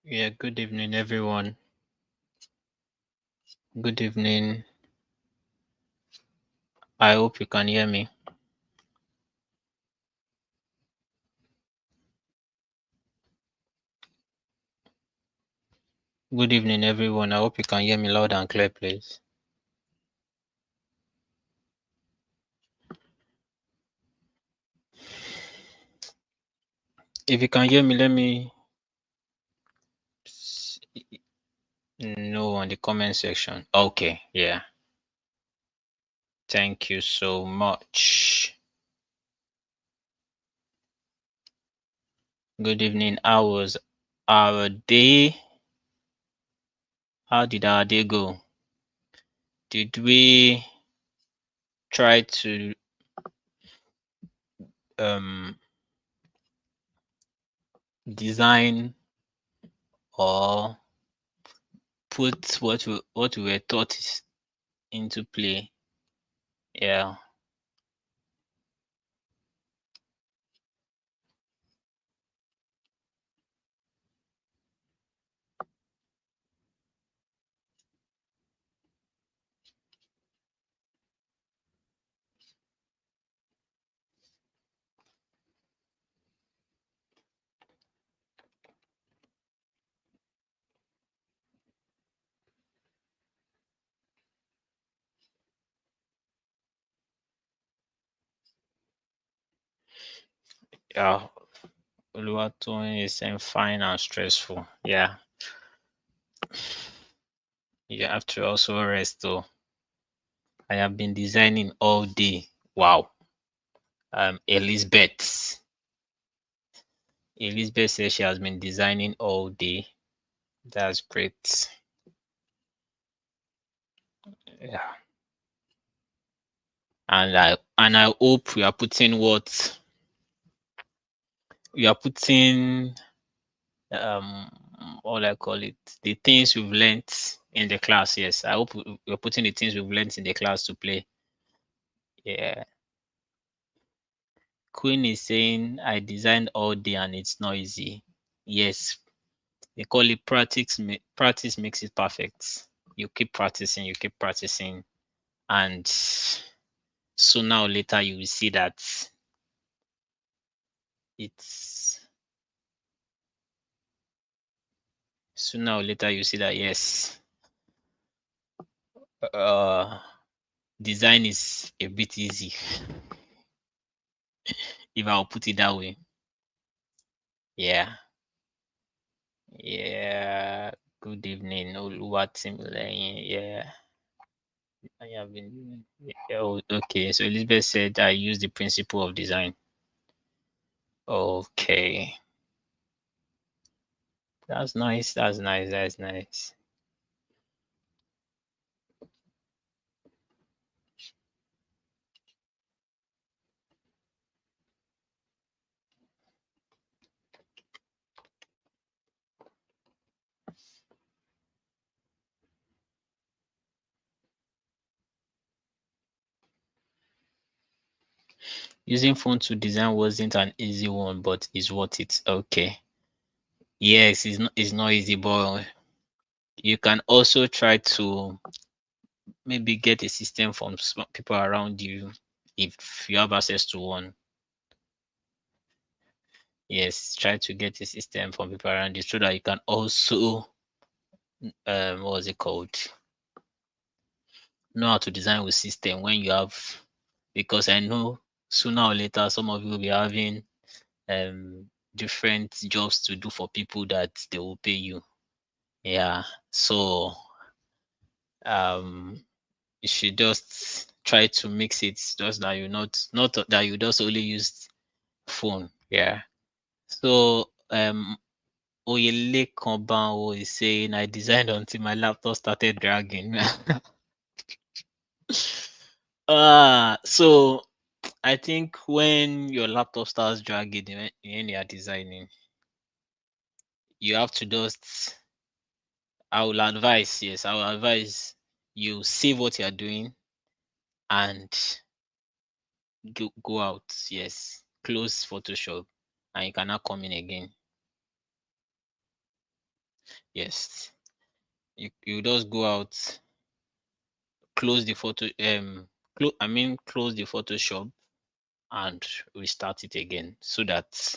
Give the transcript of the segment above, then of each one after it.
Yeah, good evening, everyone. Good evening. I hope you can hear me. Good evening, everyone. I hope you can hear me loud and clear, please. If you can hear me, let me know on the comment section. Okay, yeah. Thank you so much. Good evening. How was our day? How did our day go? Did we try to um design or put what we were taught into play? Yeah. Yeah. Oluwatoyin is saying fine and stressful. Yeah. You have to also rest though. I have been designing all day. Wow. Elizabeth. Elizabeth says she has been designing all day. That's great. Yeah. And I hope we are putting um what I call it, the things we've learned in the class. Yes. I hope we're putting the things we've learned in the class to play. Yeah. Queen is saying I designed all day and it's noisy. Yes, they call it practice. Practice makes it perfect. You keep practicing, and sooner or later you will see that it's sooner or later you see that yes, uh, design is a bit easy. If I'll put it that way. Yeah. Yeah. Good evening, Oluwatimileyin. Yeah. I have been. Oh, okay. So Elizabeth said I use the principle of design. Okay. That's nice. That's nice. That's nice. Using phone to design wasn't an easy one, but it's worth it. Okay. Yes, it's not easy, but you can also try to maybe get a system from people around you if you have access to one. Yes, try to get a system from people around you so that you can also what's it called? Know how to design with system when you have, because I know sooner or later some of you will be having different jobs to do for people that they will pay you. Yeah. So um you should just try to mix it, just that you not that you just only use phone. Yeah. So Oyele Kombanwo is saying I designed until my laptop started dragging. So I think when your laptop starts dragging when you are designing, you have to just I will advise you save what you are doing and go out. Yes. Close Photoshop and you cannot come in again. Yes, you just go out, close the photo close the Photoshop and restart it again, so that,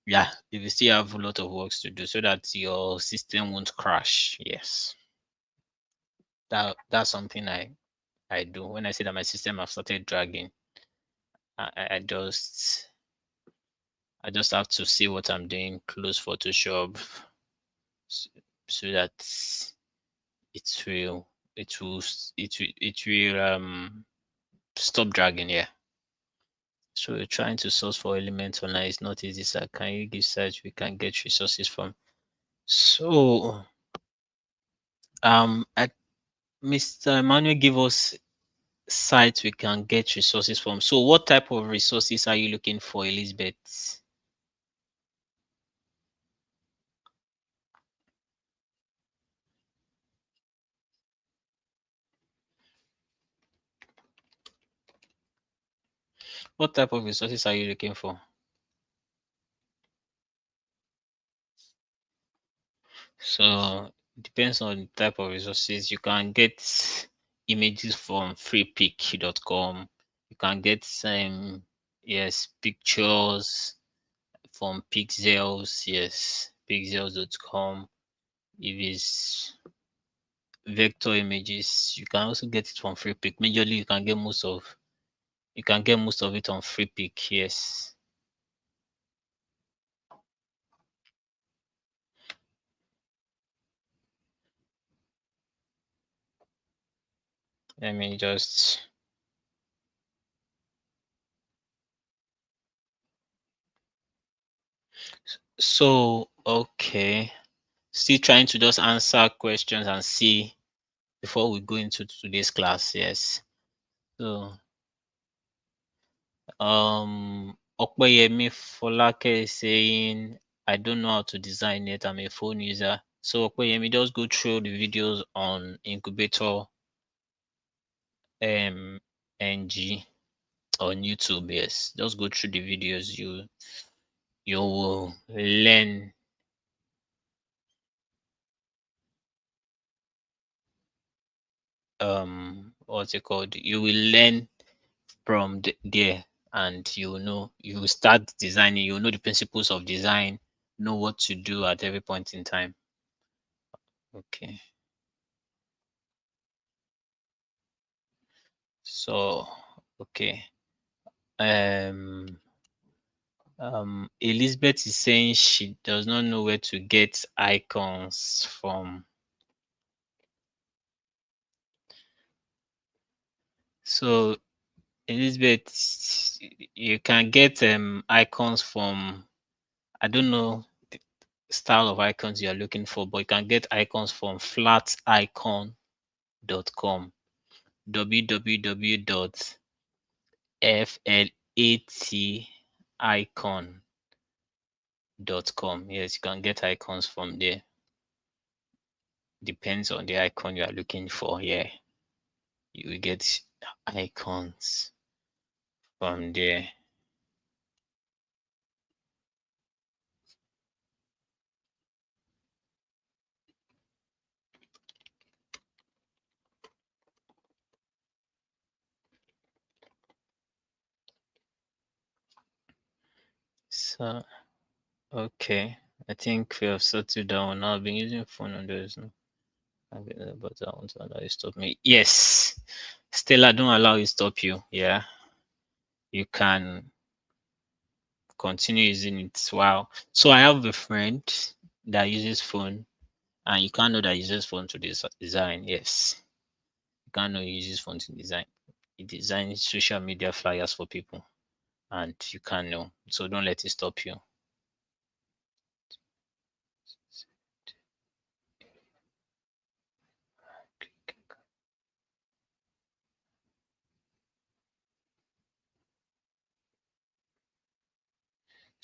yeah, if you still have a lot of works to do, so that your system won't crash. Yes, that's something I do. When I say that my system have started dragging, I just have to see what I'm doing, close Photoshop, s- so that it will it will stop dragging. Yeah. So we're trying to source for elements online. It's not easy, sir. Can you give search we can get resources from? So at Mr. Emmanuel give us sites we can get resources from. So what type of resources are you looking for, Elizabeth? What type of resources are you looking for? So depends on the type of resources. You can get images from freepik.com. You can get some, yes, pictures from pixels, yes, pixels.com. If it's vector images, you can also get it from freepik. Majorly you can get most of it on freepik, yes. Let me just so okay. Still trying to just answer questions and see before we go into today's class. Yes. So Opeyemi Folake is saying, I don't know how to design it. I'm a phone user. So Opeyemi, just go through the videos on Incubator NG on YouTube. Yes. Just go through the videos. You will learn what's it called? You will learn from there, and you will start designing. You will know the principles of design, know what to do at every point in time. Okay. So, okay. Um, Elizabeth is saying she does not know where to get icons from. So, Elizabeth, you can get icons from, I don't know the style of icons you are looking for, but you can get icons from flaticon.com, www.flaticon.com. Yes, you can get icons from there. Depends on the icon you are looking for. Yeah, you will get icons from there. So, okay, I think we have settled down now. I've been using phone on those. No? But I want to allow you stop me. Yes, Stella, don't allow you stop you. Yeah, you can continue using it. Wow. So I have a friend that uses phone, and you can't know that he uses phone to design. Yes, you can't know he uses phone to design. He designs social media flyers for people, and you can't know. So don't let it stop you.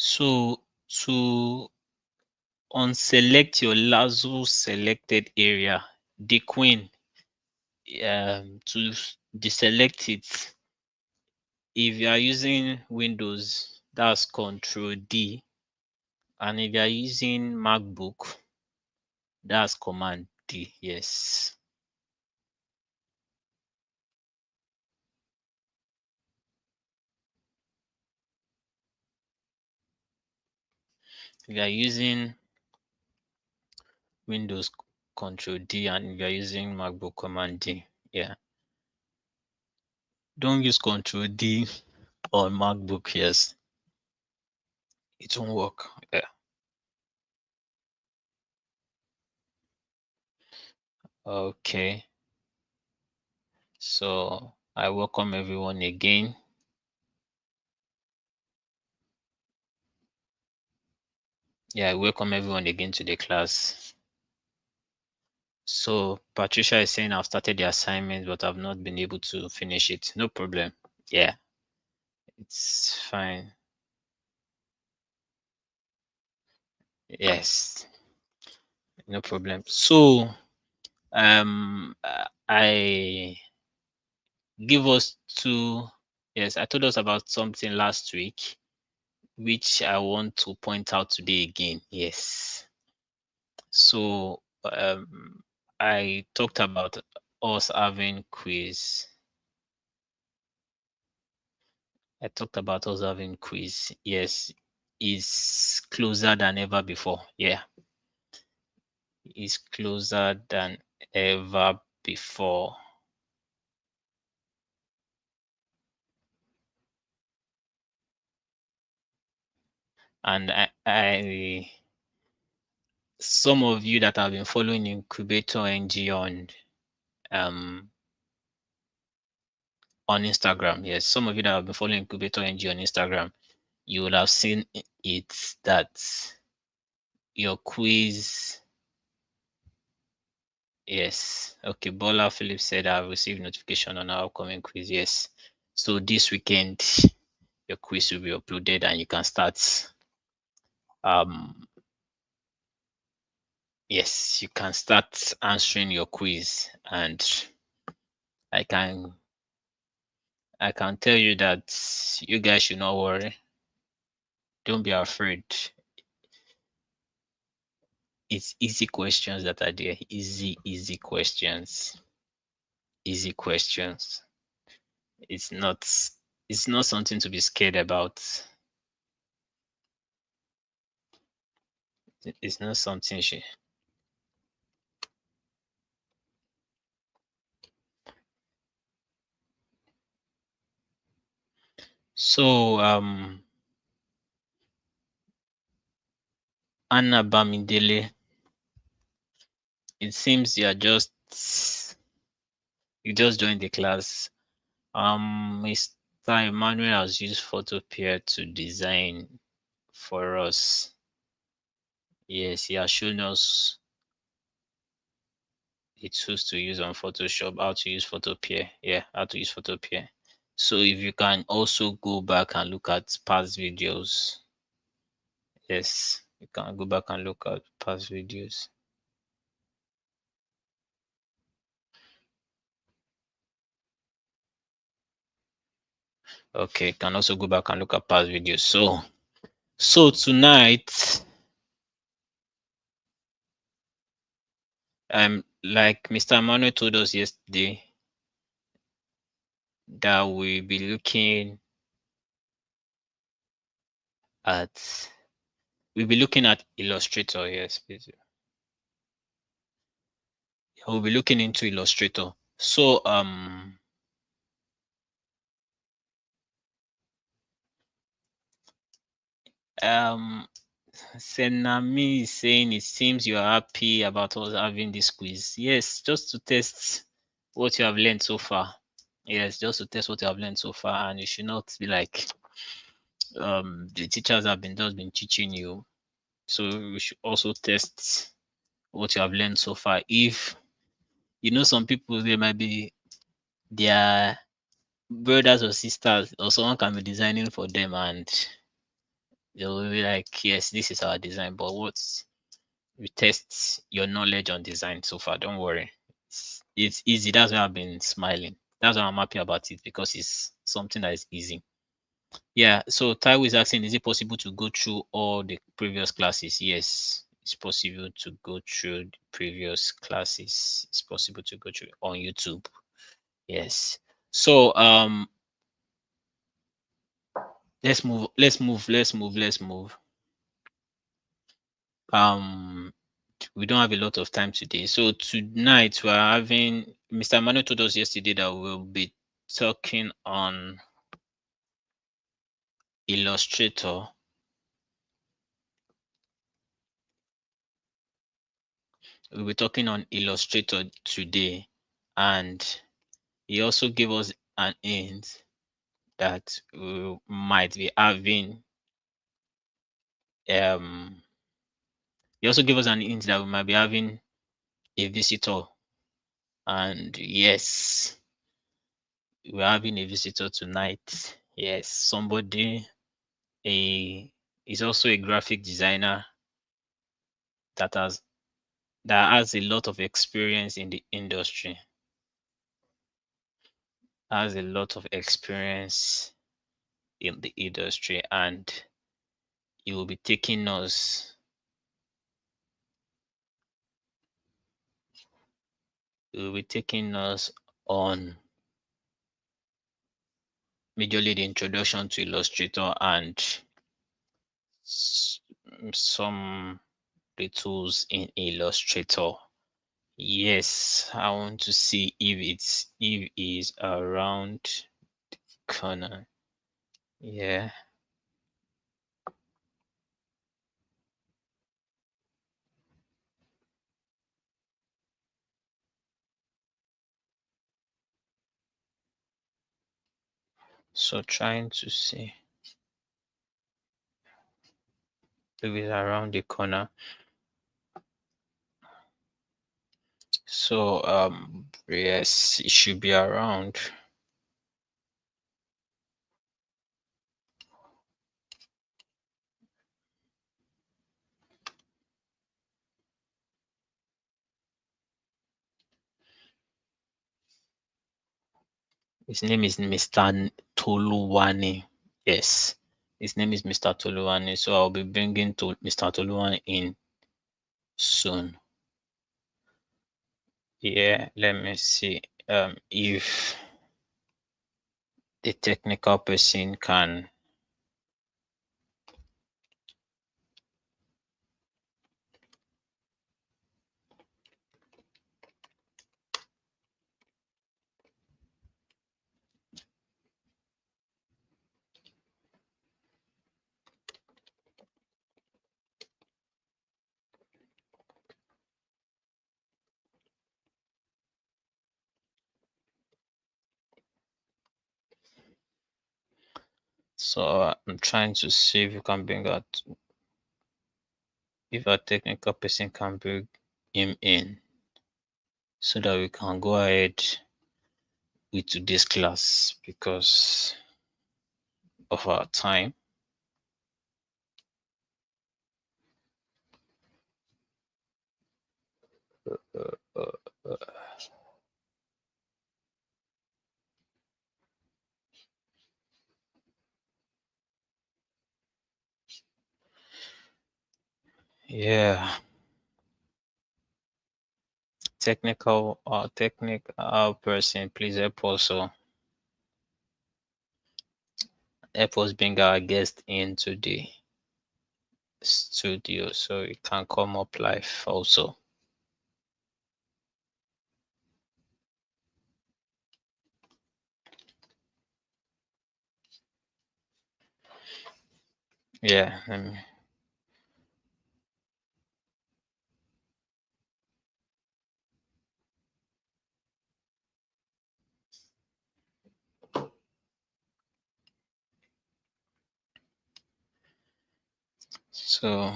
So to unselect your lasso selected area, the queen, to deselect it, if you are using Windows, that's Control D, and if you are using MacBook, That's Command D. Yes. If you are using Windows, Control D, and if you are using MacBook, Command D. Yeah. Don't use Control D on MacBook. Yes. It won't work. Yeah. Okay. So I welcome everyone again. Yeah, I welcome everyone again to the class. So Patricia is saying I've started the assignment, but I've not been able to finish it. No problem. Yeah, it's fine. Yes, no problem. So I give us two. Yes, I told us about something last week, which I want to point out today again. Yes. So I talked about us having quiz. I talked about us having quiz. Yes, is closer than ever before. Yeah, is closer than ever before. And some of you that have been following Incubator NG on Instagram, yes, some of you that have been following Incubator NG on Instagram, you will have seen it that your quiz. Yes. Okay. Bola Phillips said I've received notification on our upcoming quiz. Yes. So this weekend your quiz will be uploaded and you can start. Yes, you can start answering your quiz, and I can tell you that you guys should not worry. Don't be afraid. It's easy questions that are there. Easy questions. Easy questions. It's not something to be scared about. It's not something so Anna Bamidele, it seems you just joined the class. Mr. Emmanuel has used Photopea to design for us. Yes, he has shown us the tools to use on Photoshop, how to use Photopea. Yeah, how to use Photopea. So if you can also go back and look at past videos. Yes, you can go back and look at past videos. Okay, you can also go back and look at past videos. So tonight, like Mr. Emmanuel told us yesterday, that we'll be looking at Illustrator. Yes, please. We'll be looking into Illustrator. So Senami is saying it seems you are happy about us having this quiz. Yes, just to test what you have learned so far. Yes, just to test what you have learned so far, and you should not be like the teachers have been teaching you. So we should also test what you have learned so far. If you know some people, they might be their brothers or sisters, or someone can be designing for them, and they'll be like, yes, this is our design, but what's we test your knowledge on design so far. Don't worry. It's easy. That's why I've been smiling. That's why I'm happy about it, because it's something that is easy. Yeah. So Taiwo is asking, is it possible to go through all the previous classes? Yes, it's possible to go through the previous classes. It's possible to go through on YouTube. Yes. So let's move. Um we don't have a lot of time today. So tonight we're having Mr. Manu told us yesterday that we'll be talking on Illustrator. We'll be talking on Illustrator today, and he also gave us an hint that we might be having he also gave us an hint that we might be having a visitor. And yes, we're having a visitor tonight. Yes, somebody a is also a graphic designer that has a lot of experience in the industry. Has a lot of experience in the industry, and he will be taking us on majorly the introduction to Illustrator and some the tools in Illustrator. Yes, I want to see if it's around the corner. Yeah. So trying to see if it's around the corner. So yes, it should be around. His name is Mr. Toluwani. Yes, his name is Mr. Toluwani. So I'll be bringing to Mr. Toluwani in soon. Yeah, let me see if the technical person can. So I'm trying to see if you can bring out, if a technical person can bring him in so that we can go ahead with today's class because of our time. Yeah, technical person, please help us bring our guest into the studio so it can come up live also. Yeah, let me. So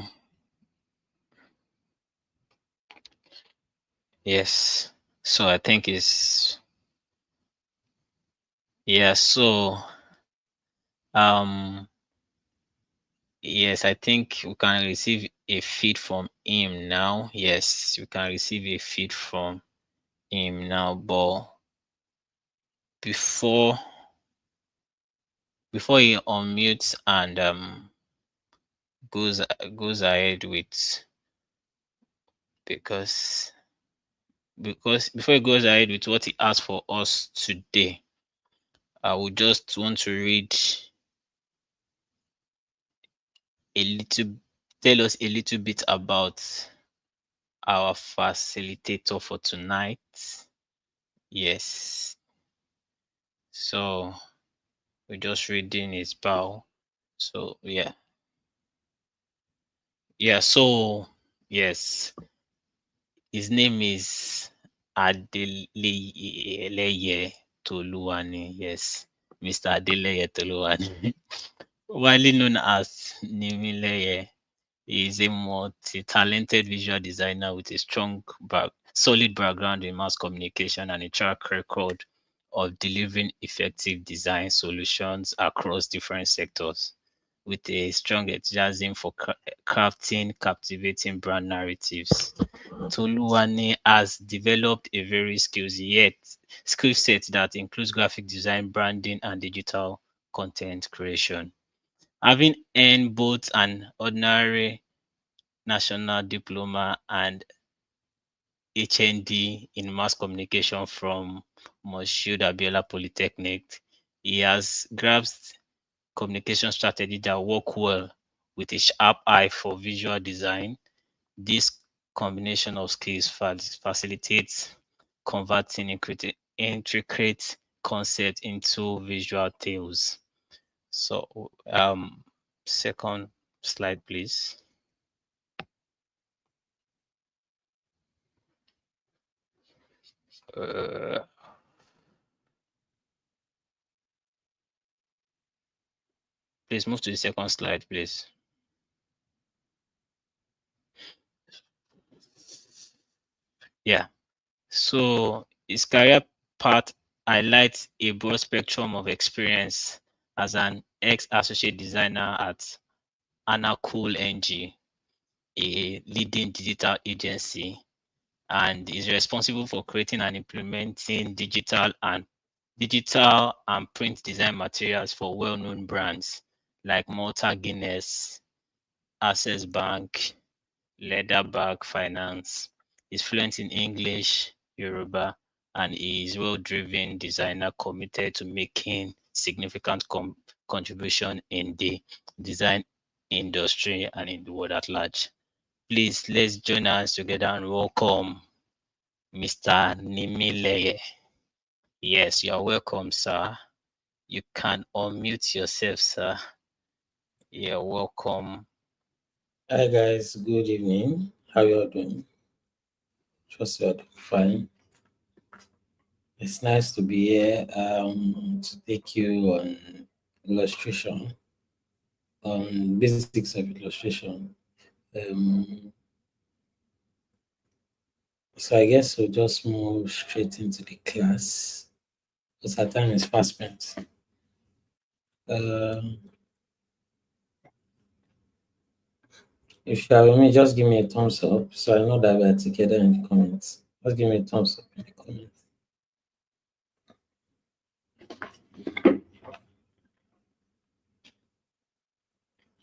yes, so I think it's, yeah. So um yes, I think we can receive a feed from him now. Yes, we can receive a feed from him now, but before he unmutes and goes ahead with because before he goes ahead with what he asked for us today, I would just want to read a little, tell us a little bit about our facilitator for tonight. Yes. So we're just reading his bio. So yeah. Yeah, so yes. His name is Adeleye Toluwani. Yes. Mr. Adeleye Toluwani. Widely known as Nimileye. He is a multi-talented visual designer with a solid background in mass communication and a track record of delivering effective design solutions across different sectors, with a strong enthusiasm for crafting captivating brand narratives. Toluwani has developed a very skill set that includes graphic design, branding, and digital content creation. Having earned both an ordinary national diploma and HND in mass communication from Moshood Abiola Polytechnic, he has grasped communication strategies that work well with a sharp eye for visual design. This combination of skills facilitates converting intricate concepts into visual tales. So, second slide, please. Uh, please move to the second slide, please. Yeah. So his career path highlights a broad spectrum of experience as an ex-associate designer at Anacool NG, a leading digital agency, and is responsible for creating and implementing digital and print design materials for well-known brands like Malta Guinness, Access Bank, Leatherback Finance. Is fluent in English, Yoruba, and is well-driven designer committed to making significant contribution in the design industry and in the world at large. Please, let's join us together and welcome Mr. Nimileye. Yes, you're welcome, sir. You can unmute yourself, sir. You're welcome. Hi guys, good evening. How you all doing? Trust you all doing fine. It's nice to be here to take you on illustration, on basics of illustration. Um, so I guess we'll just move straight into the class because our time is fast spent. Um, if you are with me, just give me a thumbs up so I know that we are together in the comments. Just give me a thumbs up in the comments.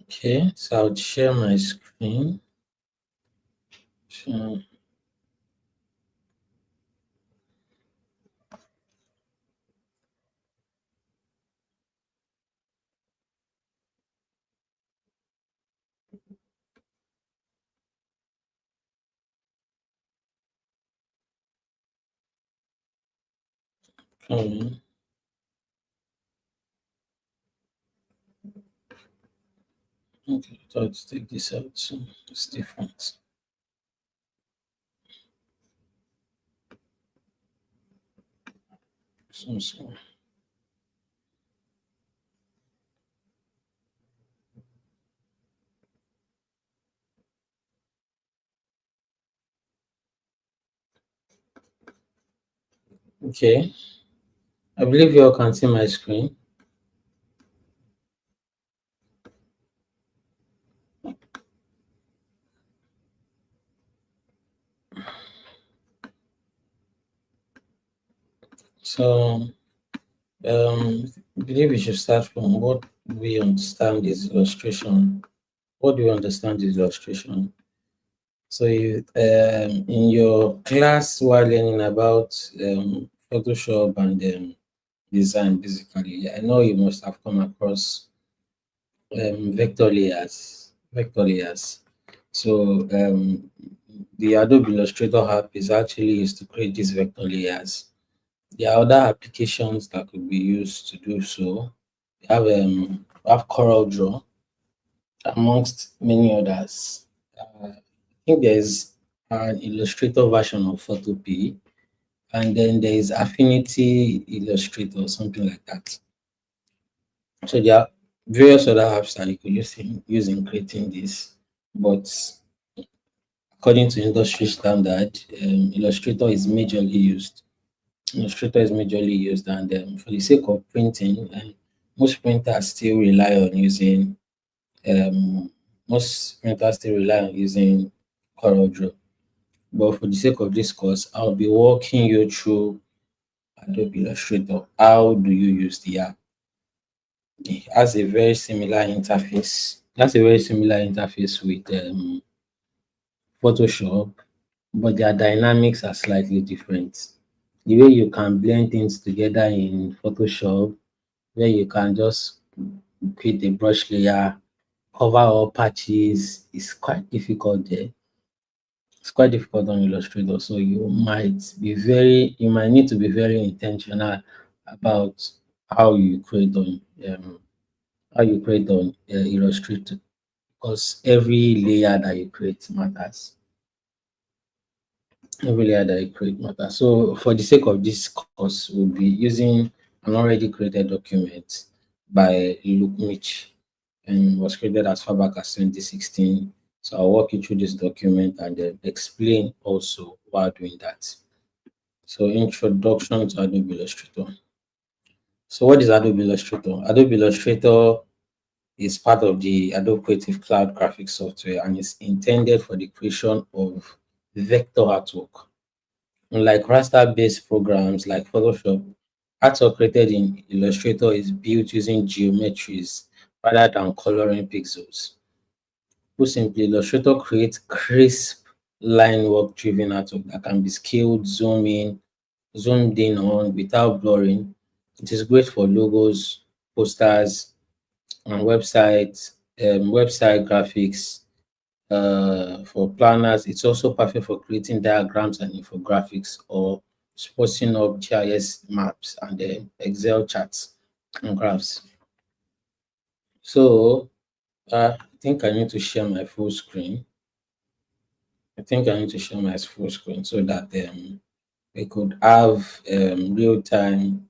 Okay, so I'll share my screen. So, okay, let's take this out so it's different. So. Okay, I believe you all can see my screen. So, I believe we should start from what we understand is illustration. What do we understand is illustration? So in your class while learning about Photoshop and design, basically, I know you must have come across vector layers. Vector layers. So the Adobe Illustrator app is actually used to create these vector layers. There are other applications that could be used to do so. We have Corel Draw amongst many others. I think there's an Illustrator version of Photopea, and then there is Affinity Illustrator, something like that. So there are various other apps that you could use in creating this, but according to industry standard, Illustrator is majorly used. Illustrator is majorly used, and for the sake of printing, most printers still rely on using um, most printers still rely on using CorelDRAW. But for the sake of this course, I'll be walking you through Adobe Illustrator. How do you use the app? It has a very similar interface. That's a very similar interface with Photoshop, but their dynamics are slightly different. The way you can blend things together in Photoshop, where you can just create a brush layer, cover all patches, is quite difficult there. It's quite difficult on Illustrator, so you might need to be very intentional about how you create on Illustrator, because every layer that you create matters. Every layer that you create matters. So for the sake of this course, we'll be using an already created document by Luke Mitch, and was created as far back as 2016. So I'll walk you through this document and then explain also while doing that. So introduction to Adobe Illustrator. So what is Adobe Illustrator? Adobe Illustrator is part of the Adobe Creative Cloud graphics software and is intended for the creation of vector artwork. Unlike raster-based programs like Photoshop, artwork created in Illustrator is built using geometries rather than coloring pixels. Put simply, Illustrator creates crisp line work driven artwork that can be scaled, zoomed in on without blurring. It is great for logos, posters, and website graphics, for planners. It's also perfect for creating diagrams and infographics or spotting up GIS maps and Excel charts and graphs. So I think I need to share my full screen. I think I need to share my full screen so that we could have real time.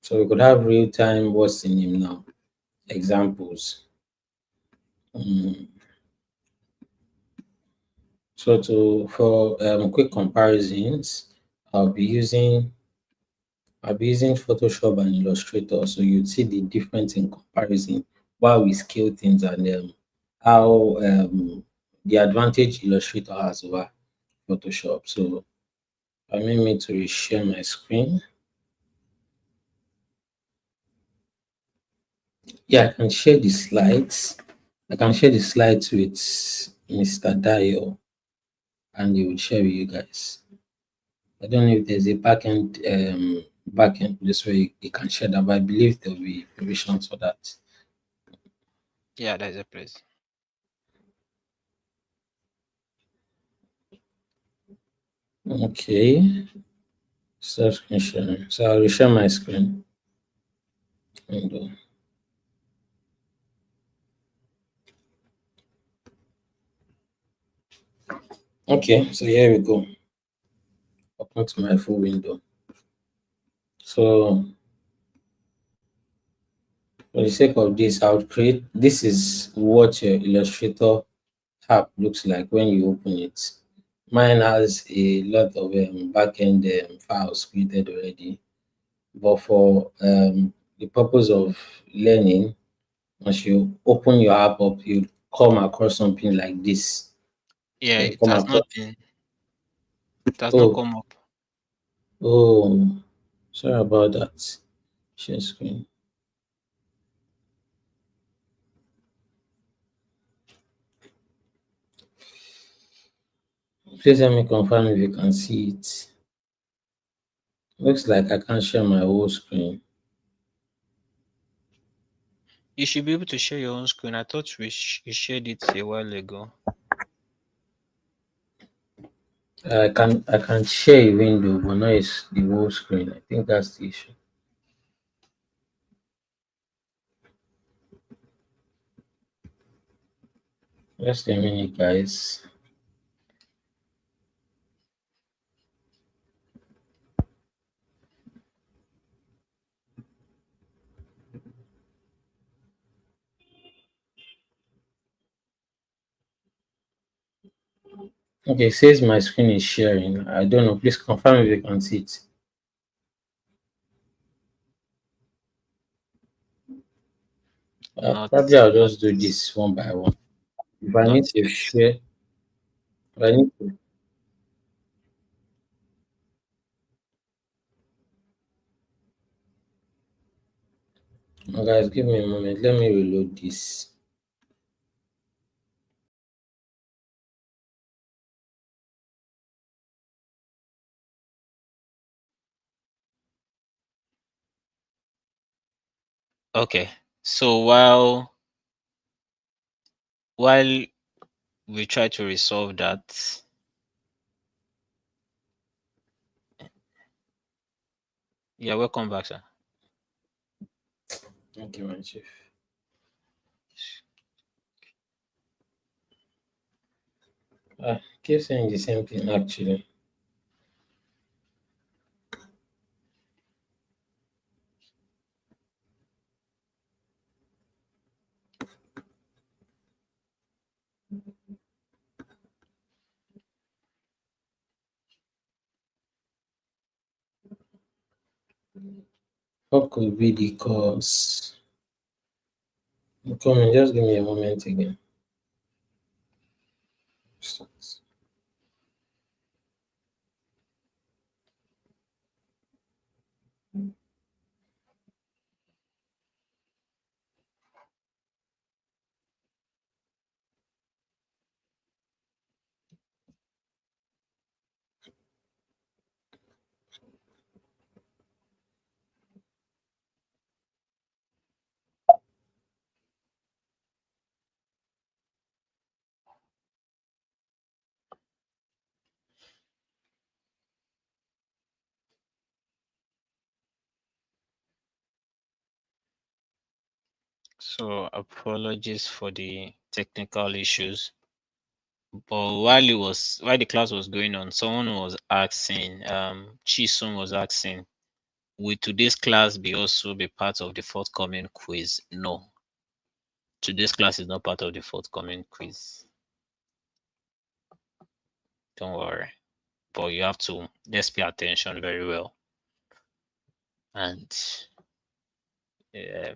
So we could have real time what's in him now examples. Mm. So for quick comparisons, I'll be using Photoshop and Illustrator, so you'd see the difference in comparison while we scale things and how the advantage Illustrator has over Photoshop. So I may need to reshare my screen. Yeah, I can share the slides. I can share the slides with Mr. Dio, and he will share with you guys. I don't know if there's a backend this way you can share that, but I believe there will be provisions for that. Yeah, that's a place. Okay, start screen sharing. So I'll share my screen. And, okay, so here we go. Open to my full window. So for the sake of this, I would create. This is what your Illustrator app looks like when you open it. Mine has a lot of backend files created already, but for the purpose of learning, once you open your app up, you come across something like this. Yeah, You come across, it has not oh, come up. oh, sorry about that. Share screen. Please let me confirm if you can see it. Looks like I can't share my whole screen. You should be able to share your own screen. I thought you shared it a while ago. I can share a window, but not the whole screen. I think that's the issue. Just a minute, guys. Okay, says my screen is sharing. I don't know. Please confirm if you can see it. Not Probably I'll not just do this one by one. If I not need to yet. share, if I need to, guys, give me a moment. Let me reload this. Okay. So while we try to resolve that, yeah, welcome back, sir. Thank you, my chief. Keep saying the same thing actually. What could be the cause? Come on, just give me a moment again. So apologies for the technical issues. But while the class was going on, someone was asking, Chisun was asking, will today's class be also be part of the forthcoming quiz? No. Today's class is not part of the forthcoming quiz. Don't worry. But you have to just pay attention very well and uh,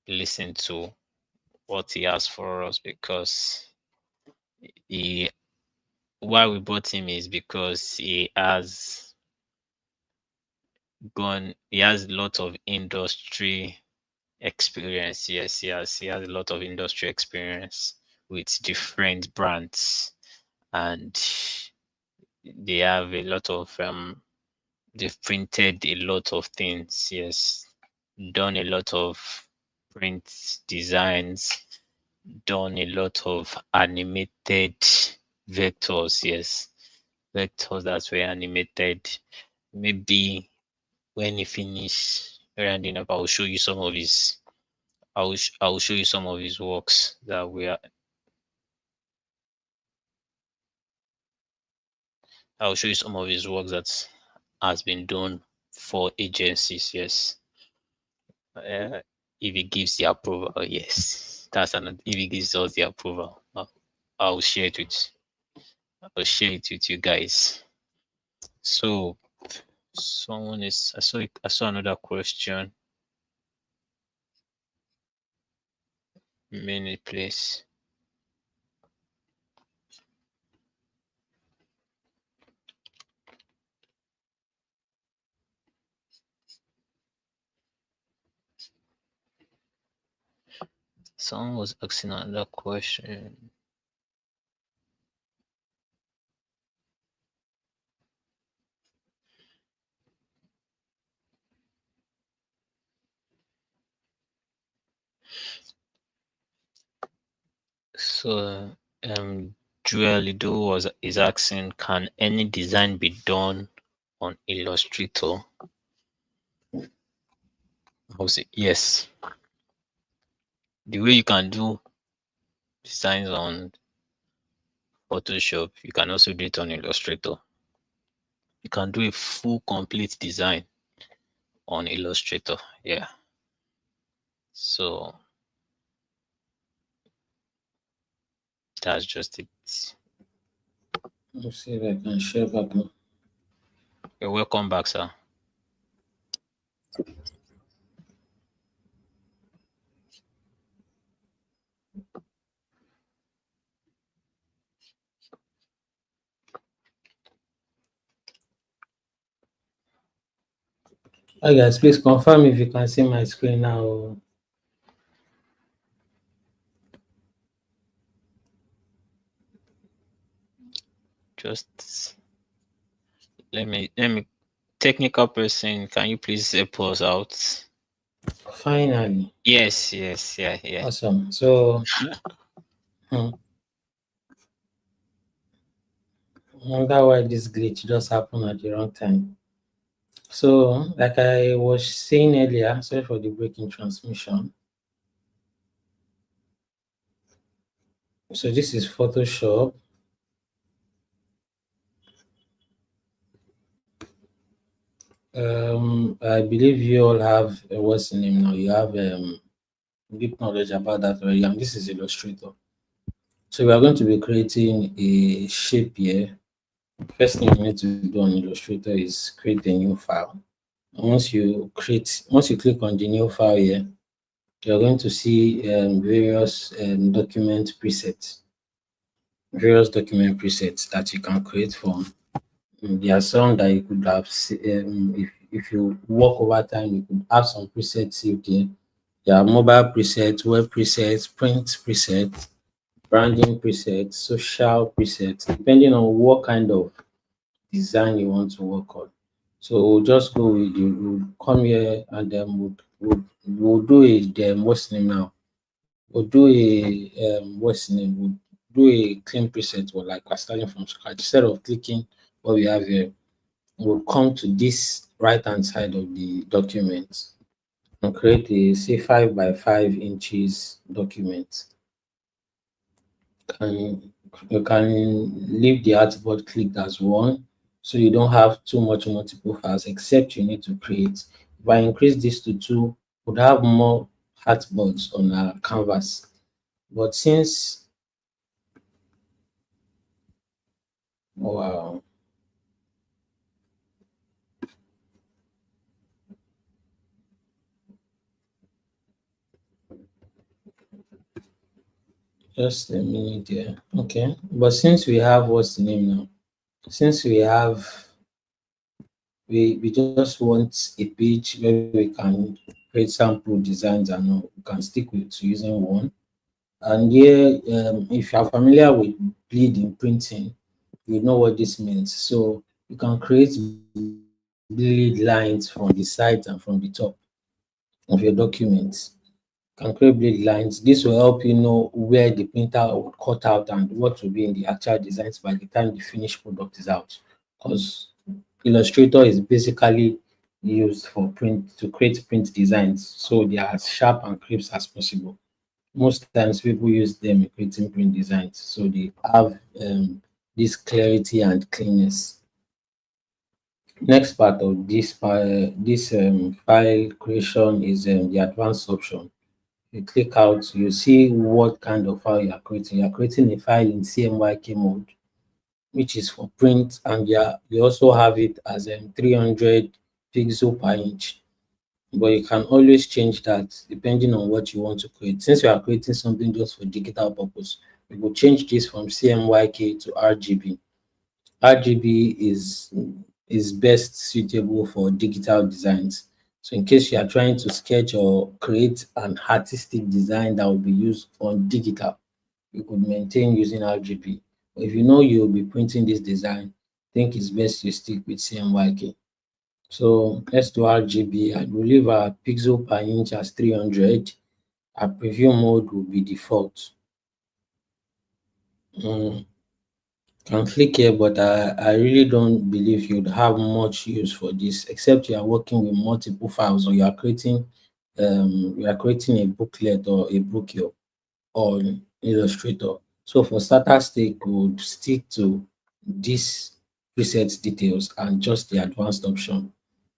listen to what he has for us, because he why we brought him is because he has a lot of industry experience. Yes, he has a lot of industry experience with different brands, and they have a lot of they've printed a lot of things. Yes, done a lot of print designs, done a lot of animated vectors. Yes, vectors that were animated. Maybe when he finish rounding up, I'll show you some of his. I will show you some of his works that we are. I'll show you some of his works that has been done for agencies. Yes, uh, if he gives the approval, yes, that's another. If he gives us the approval, I'll share it with. I'll share it with you guys. So someone is. I saw another question. Minute, please. Someone was asking another question. So, Dualido is asking, can any design be done on Illustrator? I would say yes. The way you can do designs on Photoshop, you can also do it on Illustrator. You can do a full complete design on Illustrator. Yeah. So that's just it. Let's see if I can share back now. You're welcome back, sir. Hi guys, please confirm if you can see my screen now. Just let me technical person, can you please help us out? Finally, Yes, yes, yeah, yeah. awesome. So, I wonder why this glitch just happened at the wrong time. So, like I was saying earlier, sorry for the breaking transmission. So this is Photoshop. I believe you all have what's the name now? You have deep knowledge about that already. And this is Illustrator. So we are going to be creating a shape here. First thing you need to do on Illustrator is create a new file. And once you click on the new file here, you're going to see various document presets that you can create from. There are some that you could have, if you work over time, you could have some presets saved here. There are mobile presets, web presets, print presets, branding presets, social presets, depending on what kind of design you want to work on. So we'll just go with you. We'll come here and then we'll do a what's the name now? We'll do what's the name? We'll do a clean preset or like we're starting from scratch. Instead of clicking what we have here, we'll come to this right hand side of the document and create a say 5 by 5 inches document. And you can leave the artboard clicked as one so you don't have too much multiple files except you need to create. If I increase this to 2, would have more artboards on our canvas. But since wow, just a minute here. Okay. But since we have what's the name now? Since we just want a page where we can create sample designs and all, we can stick with using one. And here, if you are familiar with bleed in printing, you know what this means. So you can create bleed lines from the sides and from the top of your documents. You can create bleed lines. This will help you know where the printer will cut out and what will be in the actual designs by the time the finished product is out. Because Illustrator is basically used for print to create print designs, so they are as sharp and crisp as possible. Most times people use them in creating print designs, so they have this clarity and cleanness. Next part of this file creation is the advanced option. You click out, you see what kind of file you are creating. You are creating a file in CMYK mode, which is for print, and you also have it as 300 pixel per inch. But you can always change that depending on what you want to create. Since you are creating something just for digital purpose, you will change this from CMYK to RGB. RGB is best suitable for digital designs. So in case you are trying to sketch or create an artistic design that will be used on digital, you could maintain using RGB. But if you know you'll be printing this design, I think it's best you stick with CMYK. So let's do RGB. I will leave our pixel per inch as 300. Our preview mode will be default. Mm, can click here, but I really don't believe you'd have much use for this, except you are working with multiple files or you are creating a booklet or a book here on Illustrator. So for starters, they could stick to these preset details and just the advanced option.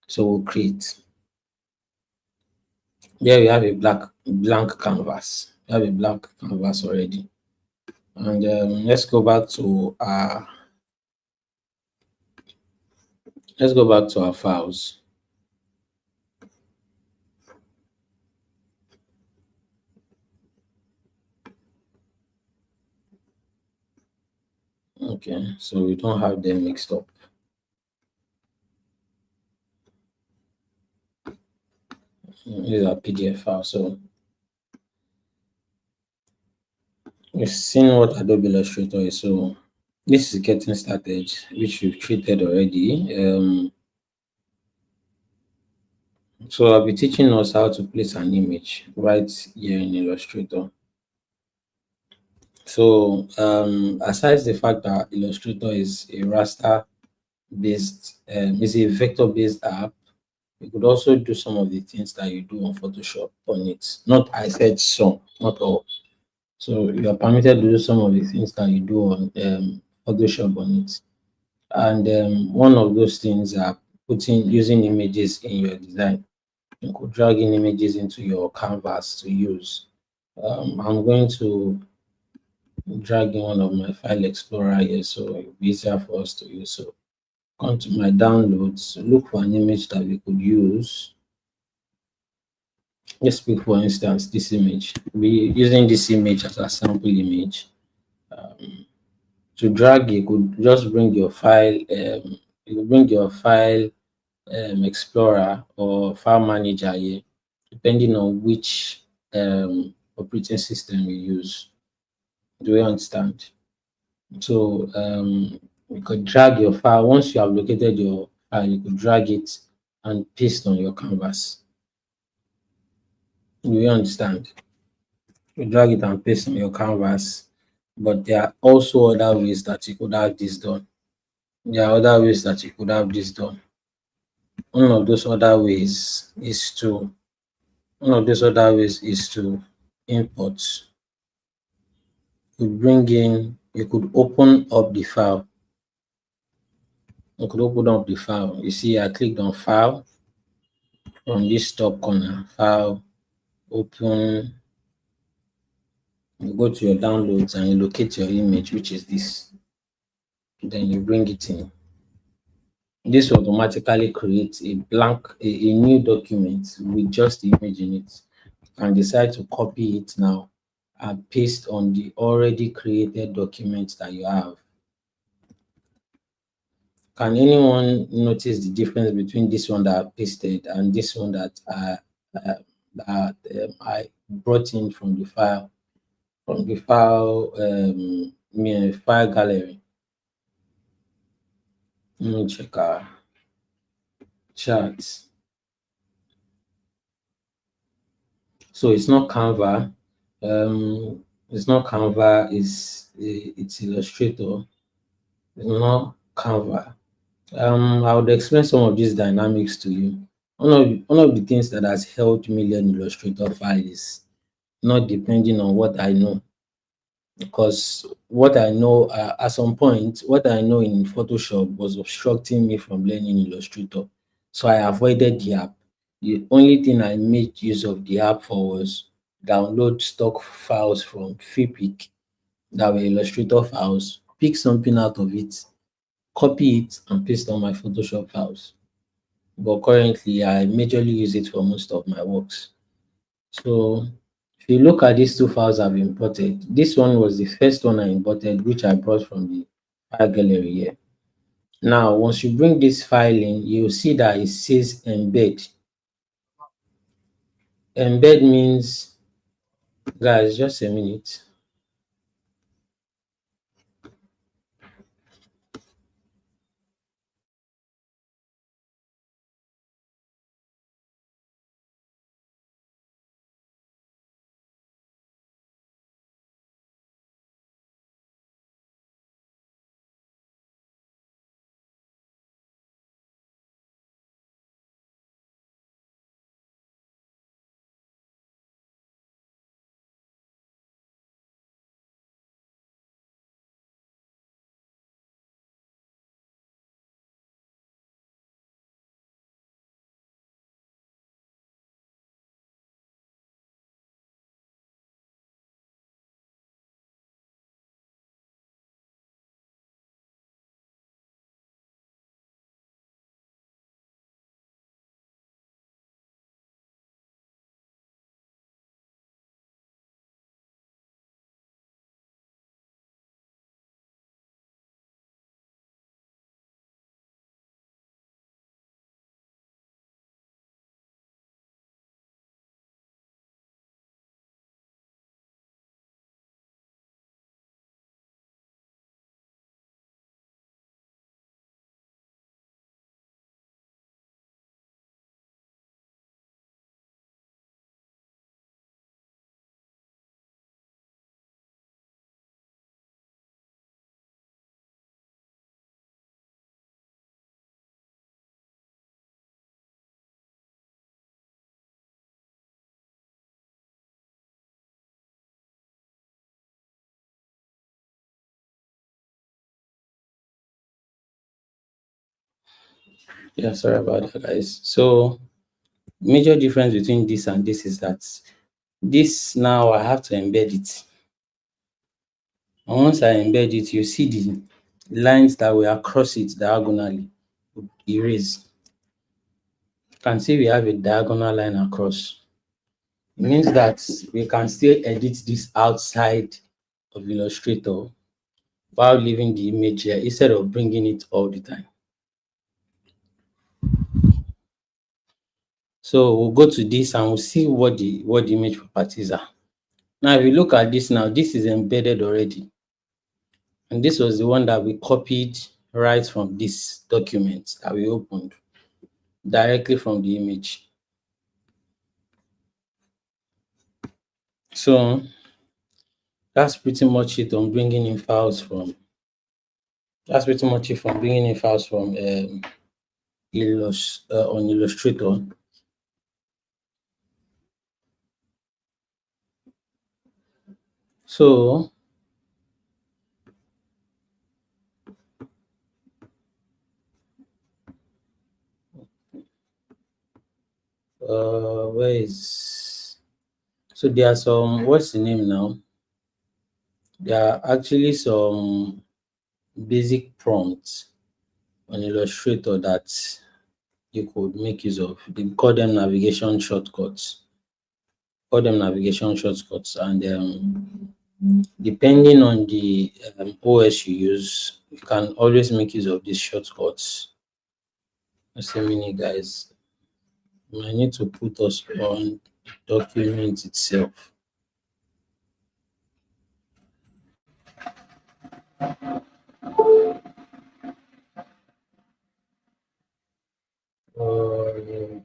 So we'll create. There we have a blank canvas. We have a blank canvas already. And let's go back to our files. Okay, so we don't have them mixed up. These are PDF files. So we've seen what Adobe Illustrator is. So this is getting started, which we've treated already. So I'll be teaching us how to place an image right here in Illustrator. So aside the fact that Illustrator is a raster based, is a vector based app, you could also do some of the things that you do on Photoshop on it. Not I said some, not all. So you are permitted to do some of the things that you do on Photoshop on it. And one of those things are using images in your design. You could drag in images into your canvas to use. I'm going to drag in one of my file explorer here so it'll be easier for us to use. So come to my downloads, look for an image that we could use. Let's pick for instance this image. We using this image as a sample image. To drag, you could just bring your file, you could bring your file explorer or file manager here, depending on which operating system you use. Do you understand? So you could drag your file. Once you have located your file, you could drag it and paste on your canvas. Do you understand? You drag it and paste on your canvas. But there are also other ways that you could have this done. There are other ways that you could have this done. One of those other ways is to import. You could open up the file. You could open up the file. You see, I clicked on file from this top corner. File, open. You go to your downloads and you locate your image, which is this. Then you bring it in. This will automatically create a new document with just the image in it. And decide to copy it now and paste on the already created document that you have. Can anyone notice the difference between this one that I pasted and this one uh, I brought in from the file gallery? Let me check our charts. So it's not Canva. It's not Canva. It's Illustrator. It's not Canva. I would explain some of these dynamics to you. One of the things that has helped me learn Illustrator 5 is not depending on what I know, because what I know at some point, what I know in Photoshop was obstructing me from learning Illustrator. So I avoided the app. The only thing I made use of the app for was download stock files from Viii that were Illustrator files, pick something out of it, copy it, and paste on my Photoshop files. But currently I majorly use it for most of my works. So if you look at these two files I've imported, this one was the first one I imported, which I brought from the file gallery here. Now, once you bring this file in, you'll see that it says embed. Embed means, guys, just a minute. Yeah, sorry about that, guys. So major difference between this and this is that this now I have to embed it. And once I embed it, you see the lines that were across it diagonally erase. You can see we have a diagonal line across. It means that we can still edit this outside of Illustrator while leaving the image here instead of bringing it all the time. So we'll go to this and we'll see what the image properties are. Now, if you look at this now, this is embedded already. And this was the one that we copied right from this document that we opened directly from the image. So that's pretty much it on bringing in files from. That's pretty much it from bringing in files from on Illustrator. So where is so there are some, what's the name now? There are actually some basic prompts on Illustrator that you could make use of. They call them navigation shortcuts. And depending on the OS you use, you can always make use of these shortcuts. Just a minute, guys. I need to put us on the document itself. Uh,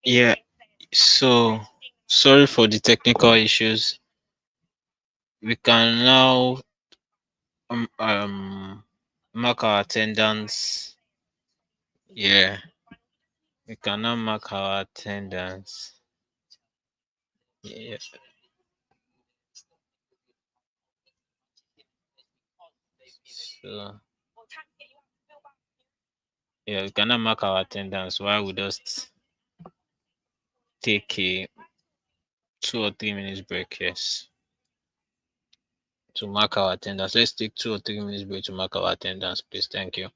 Yeah, so sorry for the technical issues. We can now mark our attendance. Yeah, we can now mark our attendance. Yeah, so yeah, we can now mark our attendance while we just take a 2 or 3 minutes break. Yes, to mark our attendance. Let's take 2 or 3 minutes break to mark our attendance, please. Thank you.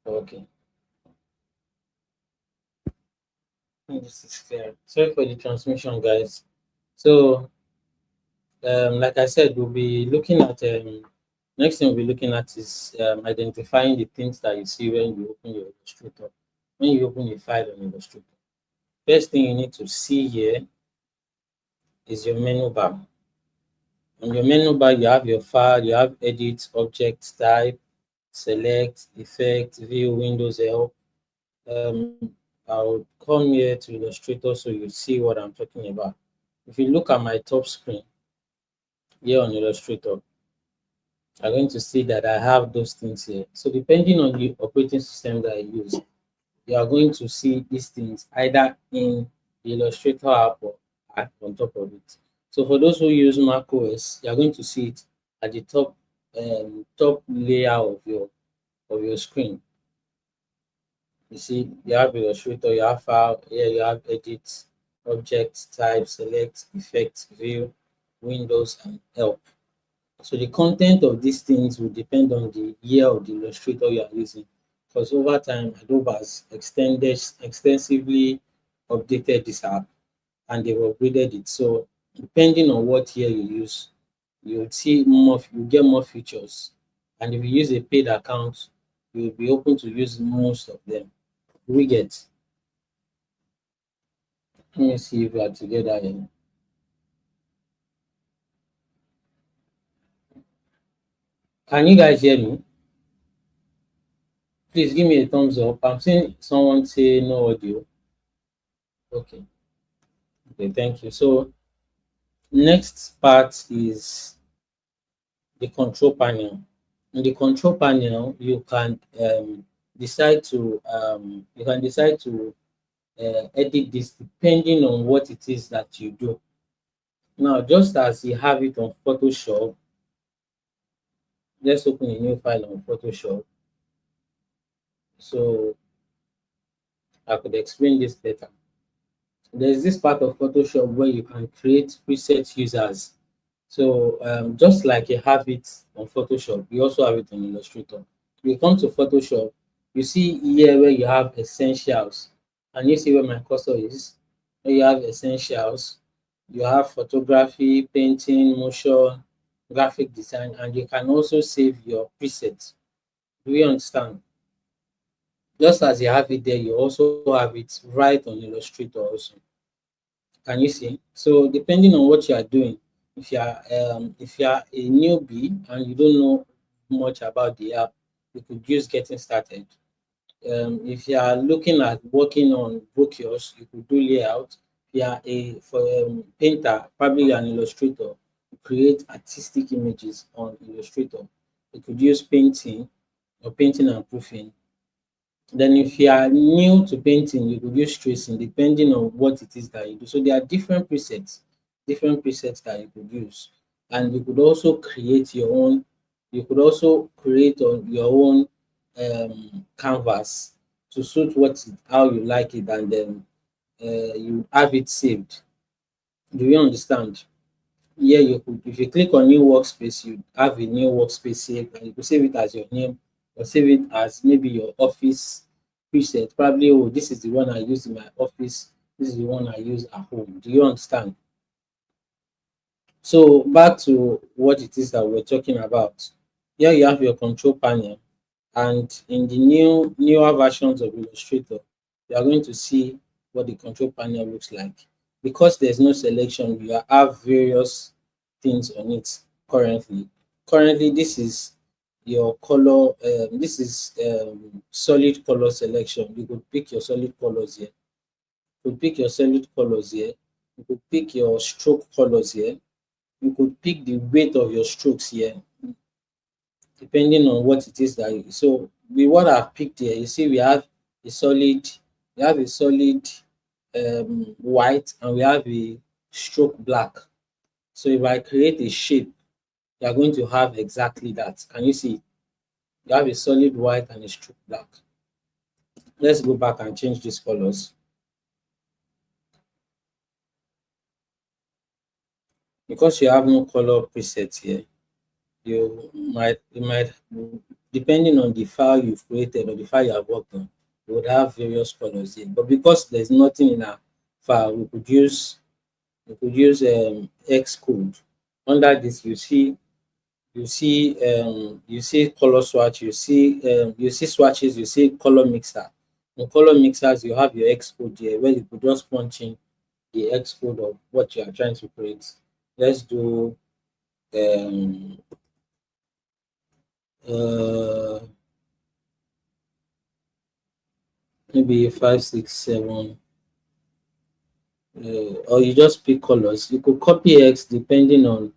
Okay, this is clear. Sorry for the transmission, guys. So, like I said, we'll be looking at next thing we'll be looking at is identifying the things that you see when you open your Illustrator. When you open a file on Illustrator, first thing you need to see here is your menu bar. On your menu bar, you have your file, you have edit, object type, select, effect, view, Windows help. I'll come here to Illustrator so you see what I'm talking about. If you look at my top screen here on Illustrator, you're going to see that I have those things here. So depending on the operating system that I use, you are going to see these things either in the Illustrator app or app on top of it. So for those who use Mac OS, you are going to see it at the top layer of your screen. You see, you have Illustrator, you have file, here you have edit, object, type, select, effect, view, Windows, and help. So the content of these things will depend on the year of the Illustrator you are using. Because over time, Adobe has extensively updated this app and they've upgraded it. So depending on what year you use, you'll see more, you get more features. And if you use a paid account, you'll be open to use most of them. We get. Let me see if we are together here. Can you guys hear me? Please give me a thumbs up. I'm seeing someone say no audio. Okay. Okay, thank you. So next part is the control panel. In the control panel, you can decide to edit this depending on what it is that you do. Now, just as you have it on Photoshop, let's open a new file on Photoshop. So I could explain this better. There's this part of Photoshop where you can create preset users. So just like you have it on Photoshop, you also have it on Illustrator. You come to Photoshop, you see here where you have essentials, and you see where my cursor is. Where you have essentials, you have photography, painting, motion, graphic design, and you can also save your presets. Do you understand? Just as you have it there, you also have it right on Illustrator also. Can you see? So depending on what you are doing, if you are a newbie and you don't know much about the app, you could use getting started. If you are looking at working on brochures, you could do layout. If you are a painter, probably you're an illustrator, you create artistic images on Illustrator. You could use painting or painting and proofing. Then if you are new to painting, you could use tracing depending on what it is that you do. So there are different presets that you could use. And you could also create your own, you could also create on your own canvas to suit how you like it, and then you have it saved. Do you understand? Here you could, if you click on new workspace, you have a new workspace saved, and you could save it as your name or save it as maybe your office preset. Probably, oh, this is the one I use in my office, this is the one I use at home. Do you understand? So back to what it is that we're talking about. Here you have your control panel, and in the newer versions of Illustrator, you are going to see what the control panel looks like. Because there's no selection, you have various things on it currently. Currently, this is your color. This is solid color selection. You could pick your solid colors here. You could pick your solid colors here. You could pick your stroke colors here. You could pick the weight of your strokes here, depending on what it is that you. So with what I've picked here, you see a solid, we have a solid white, and we have a stroke black. So if I create a shape, you are going to have exactly that. Can you see? You have a solid white and a stroke black. Let's go back and change these colors. Because you have no color preset here, you might depending on the file you've created or the file you have worked on, we would have various colors here. But because there's nothing in our file, we could use Xcode. Under this, you see color swatch, you see swatches, you see color mixer. In color mixers, you have your Xcode here where you could just punch in the Xcode of what you are trying to create. Let's do um uh maybe 5, 6, 7, or you just pick colors. You could copy X depending on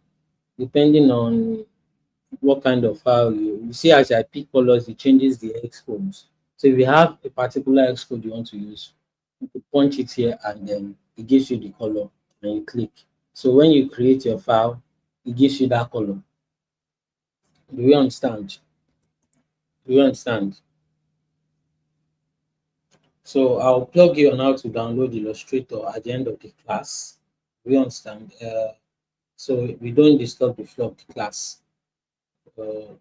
what kind of file you see. As I pick colors, it changes the X codes. So if you have a particular X code you want to use, you could punch it here and then it gives you the color and you click. So when you create your file, it gives you that color. Do you understand? Do you understand? So I'll plug you on how to download Illustrator at the end of the class. Do you understand? So we don't disturb the flow of the class. Uh,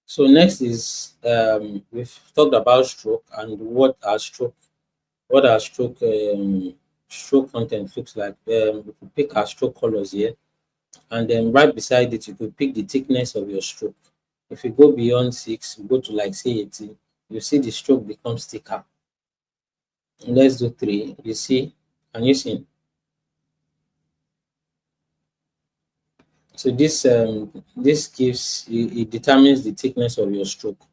so next is we've talked about stroke and what our stroke content looks like. We could pick our stroke colors here, and then right beside it, you could pick the thickness of your stroke. If you go beyond 6, you go to like say 18, you see the stroke becomes thicker. And let's do 3. You see, can you see? So this gives it determines the thickness of your stroke,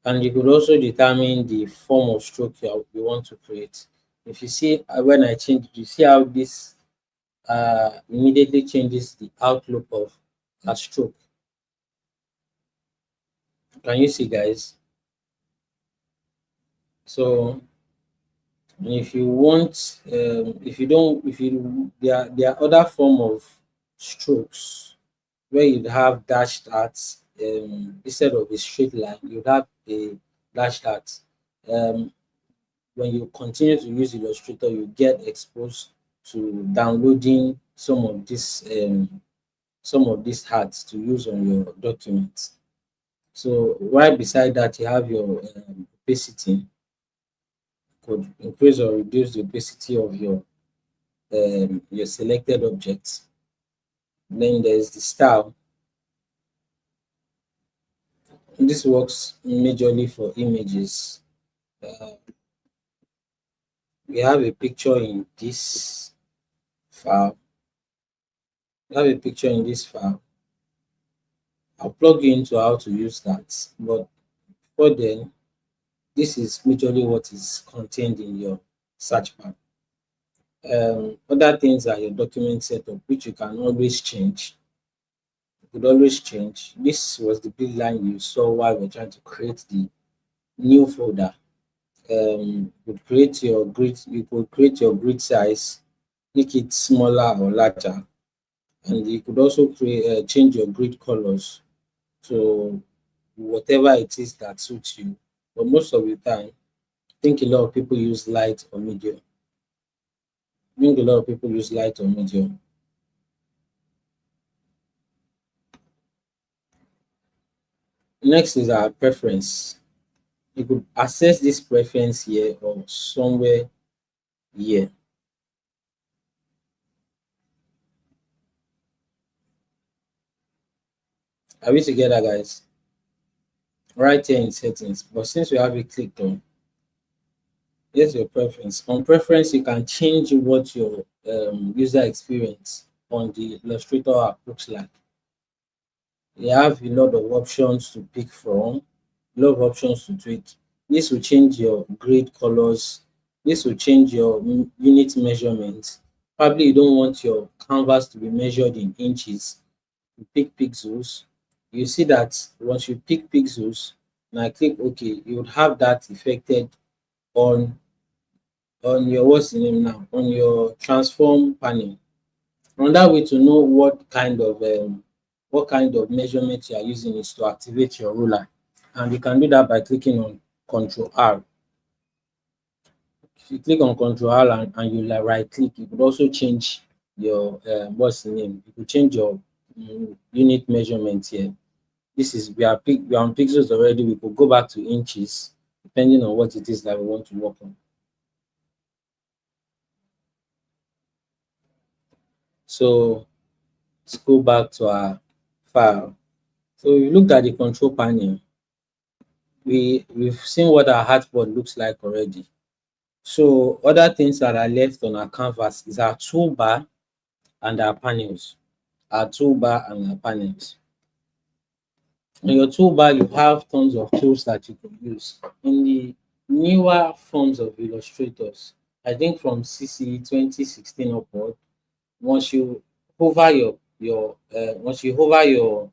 and you could also determine the form of stroke you want to create. If you see when I change, you see how this immediately changes the outlook of a stroke. Can you see, guys? So if you want, if you don't, if you there are other form of strokes where you'd have dashed arts instead of a straight line, you'd have a dashed art. Um, when you continue to use Illustrator, you get exposed to downloading some of these arts to use on your documents. So right beside that, you have your opacity. Could increase or reduce the opacity of your selected objects. Then there's the style. This works majorly for images. Uh, we have a picture in this file. We have a picture in this file. I'll plug you into how to use that. But before then, this is majorly what is contained in your search bar. Other things are your document setup, which you can always change. You could always change. This was the big line you saw while we're trying to create the new folder. You could create your grid size, make it smaller or larger, and you could also change your grid colors to whatever it is that suits you. But most of the time, I think a lot of people use light or medium. I think a lot of people use light or medium. Next is our preference. You could access this preference here or somewhere here. Are we together, guys? Right here in settings. But since we have it clicked on, here's your preference. On preference, you can change what your user experience on the Illustrator app looks like. You have a lot of options to pick from, a lot of options to tweak. This will change your grid colors. This will change your unit measurements. Probably you don't want your canvas to be measured in inches. You pick pixels. You see that once you pick pixels, and I click OK, you would have that affected on your what's the name now on your transform panel. Another way to know what kind of measurement you are using is to activate your ruler. And you can do that by clicking on Control R. If you click on Control R and you like right click, you could also change your what's the name? You could change your unit measurement here. This is we are on pixels already. We could go back to inches depending on what it is that we want to work on. So let's go back to our file. So we looked at the control panel. We've seen what our artboard looks like already. So other things that are left on our canvas is our toolbar and our panels. Our toolbar and our panels. In your toolbar, you have tons of tools that you can use. In the newer forms of Illustrators, I think from CC 2016 upward, once you hover once you hover your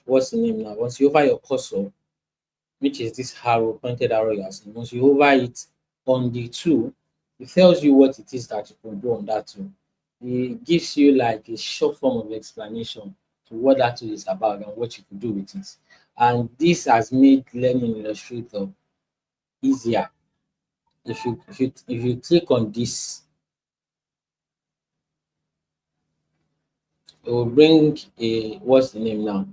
what's the name now? Once you hover your cursor, which is this arrow, pointed arrow you are seeing, once you hover it on the tool, it tells you what it is that you can do on that tool. It gives you like a short form of explanation to what that tool is about and what you can do with it. And this has made learning Illustrator easier. If you click on this, it will bring a what's the name now?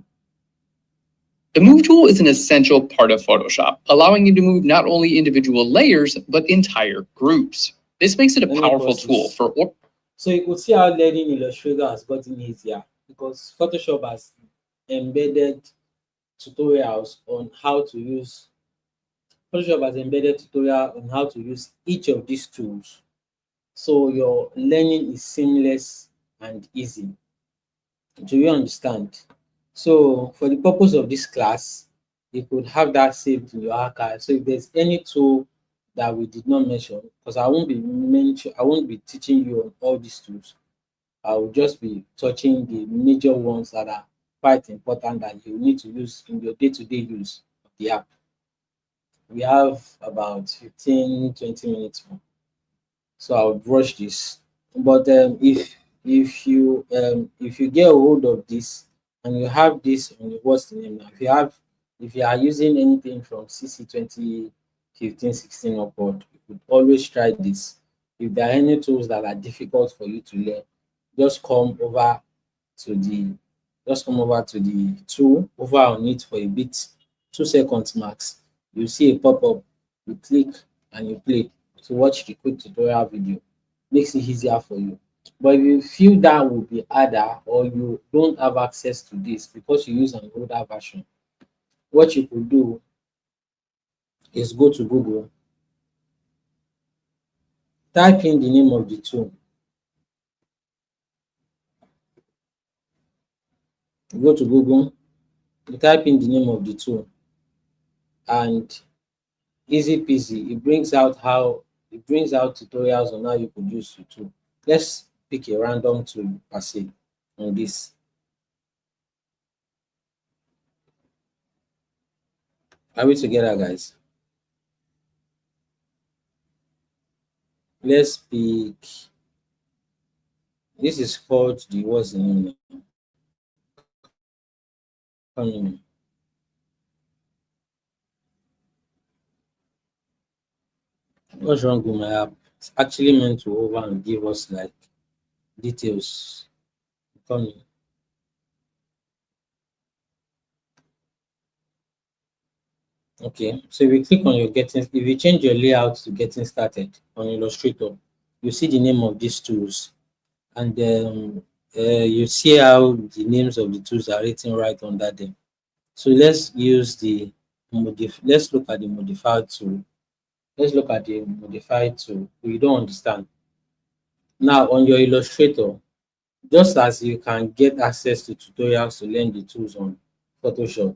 The Move tool is an essential part of Photoshop, allowing you to move not only individual layers, but entire groups. This makes it a powerful tool for... So you could see how learning Illustrator has gotten easier because Photoshop has embedded tutorials on how to use Photoshop has embedded tutorial on how to use each of these tools. So your learning is seamless and easy. Do you understand? So for the purpose of this class, you could have that saved in your archive. So if there's any tool that we did not mention, because I won't be teaching you on all these tools. I will just be touching the major ones that are quite important that you need to use in your day-to-day use of the app. We have about 15-20 minutes more. So I'll brush this. But if you get a hold of this and you have this on your what's the name now, if you are using anything from CC 2015-16 upward, you could always try this. If there are any tools that are difficult for you to learn, just come over to the tool, over on it for a bit, 2 seconds max. You see a pop-up, you click and you play to watch the quick tutorial video. Makes it easier for you. But if you feel that would be harder or you don't have access to this because you use an older version, what you could do is go to Google, type in the name of the tool. Go to Google, you type in the name of the tool, and easy peasy, it brings out tutorials on how you could use the tool. Let's pick a random tool per se on this. Are we together, guys? Let's pick. This is called the what's the name? What's wrong with my app? It's actually meant to over and give us like details. Coming. Okay, so if you click on if you change your layout to getting started on Illustrator, you see the name of these tools, and you see how the names of the tools are written right under them. So let's use let's look at the modified tool. Let's look at the modified tool. We don't understand. Now on your Illustrator, just as you can get access to tutorials to learn the tools on Photoshop,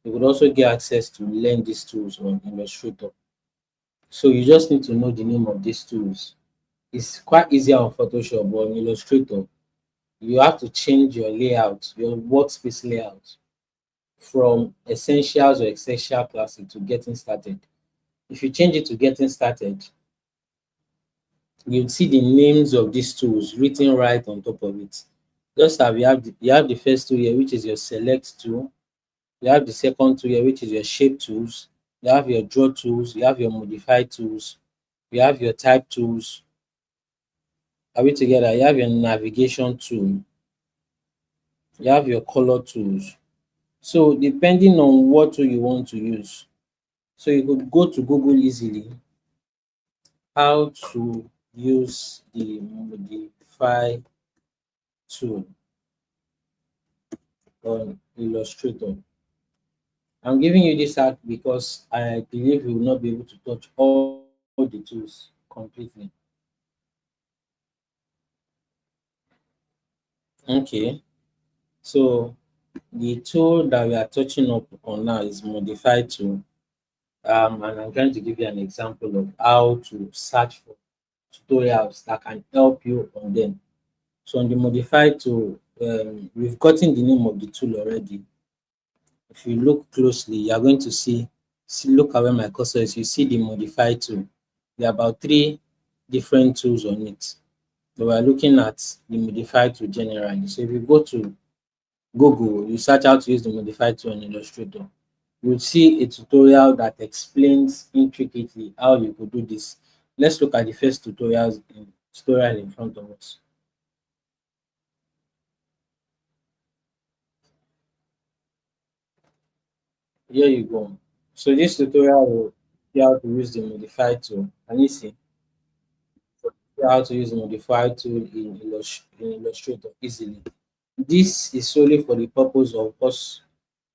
you could also get access to learn these tools on Illustrator. So you just need to know the name of these tools. It's quite easier on Photoshop, but on Illustrator, you have to change your layout, your workspace layout from Essentials or Essential Classic to Getting Started. If you change it to Getting Started, you'll see the names of these tools written right on top of it. Just have you have the first tool here, which is your Select tool. You have the second tool here, which is your shape tools. You have your draw tools. You have your modify tools. You have your type tools. Are we together? You have your navigation tool. You have your color tools. So depending on what tool you want to use, so you could go to Google easily how to use the modify tool on Illustrator. I'm giving you this hack because I believe you will not be able to touch all the tools completely. Okay, so the tool that we are touching up on now is modify tool. And I'm going to give you an example of how to search for tutorials that can help you on them. So on the modify tool, we've gotten the name of the tool already. If you look closely, you are going to see look at where my cursor is. You see the modify tool. There are about three different tools on it. So we are looking at the modify tool generally. So if you go to Google, you search how to use the modify tool on Illustrator, you'll see a tutorial that explains intricately how you could do this. Let's look at the first tutorial in front of us. Here you go. So this tutorial will see how to use the modify tool. Can you see? How to use the modify tool in Illustrator easily. This is solely for the purpose of us,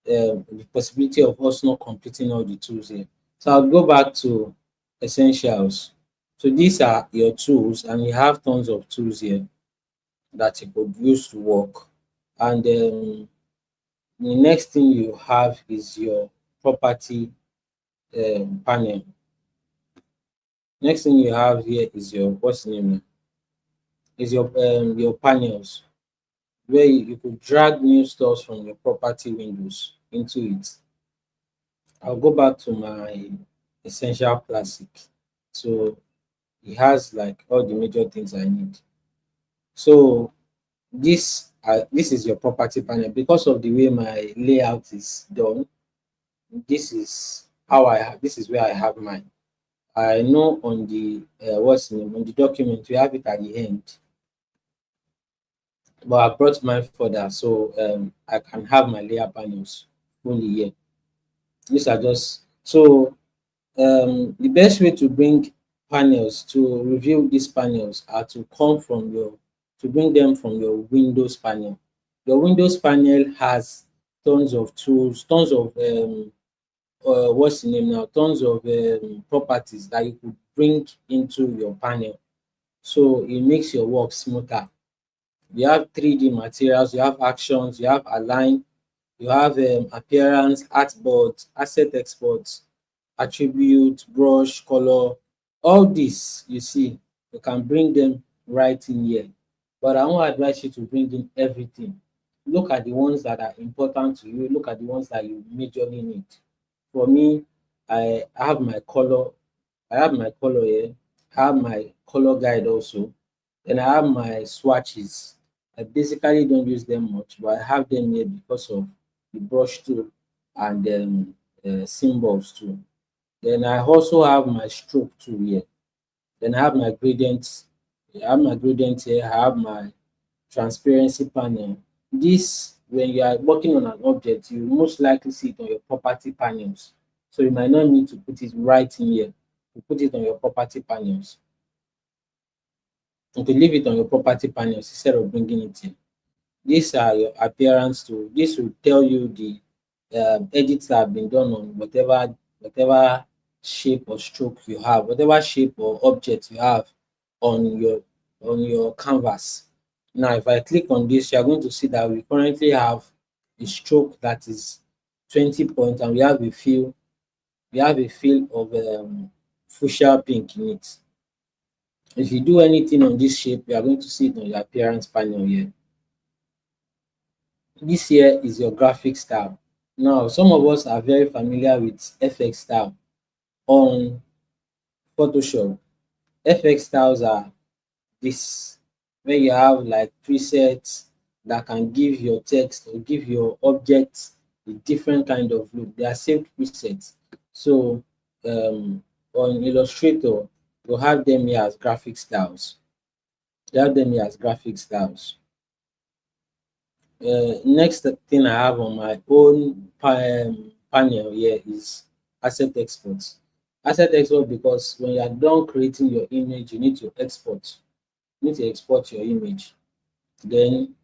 the possibility of us not completing all the tools here. So I'll go back to essentials. So these are your tools, and you have tons of tools here that you could use to work. And the next thing you have is your property panel. Next thing you have here is your what's the name now? Is your panels, where you could drag new stores from your property windows into it. I'll go back to my essential classic. So it has like all the major things I need. So this is your property panel. Because of the way my layout is done, this is where I have mine. I know on the what's the name on the document we have it at the end, but I brought mine further so I can have my layer panels fully here. These are just so the best way to bring panels to review these panels are to come from your to bring them from your Windows panel. Your Windows panel has tons of tools, tons of what's the name now, tons of properties that you could bring into your panel. So it makes your work smoother. You have 3D materials, you have actions, you have align, you have appearance, artboard, asset exports, attribute, brush, color, all this you see, you can bring them right in here. But I won't advise you to bring in everything. Look at the ones that are important to you, look at the ones that you majorly need. For me, I have my color, I have my color here, I have my color guide also, then I have my swatches. I basically don't use them much, but I have them here because of the brush tool and symbols too. Then I also have my stroke tool here. Then I have my gradients. I have my gradient here. I have my transparency panel. This, when you are working on an object, you most likely see it on your property panels. So you might not need to put it right in here. You put it on your property panels. You can leave it on your property panels instead of bringing it in. These are your appearance tool. This will tell you the edits that have been done on whatever shape or stroke you have, whatever shape or object you have on your canvas. Now, if I click on this, you are going to see that we currently have a stroke that is 20 points, and we have a fill of fuchsia pink in it. If you do anything on this shape, you are going to see it on your appearance panel here. This here is your graphic style. Now, some of us are very familiar with FX style on Photoshop. FX styles are this, where you have like presets that can give your text or give your objects a different kind of look. They are saved presets. So on Illustrator, you have them here as graphic styles. They have them here as graphic styles. Next thing I have on my own panel here is asset exports. Asset export, because when you are done creating your image, you need to export. You need to export your image. Then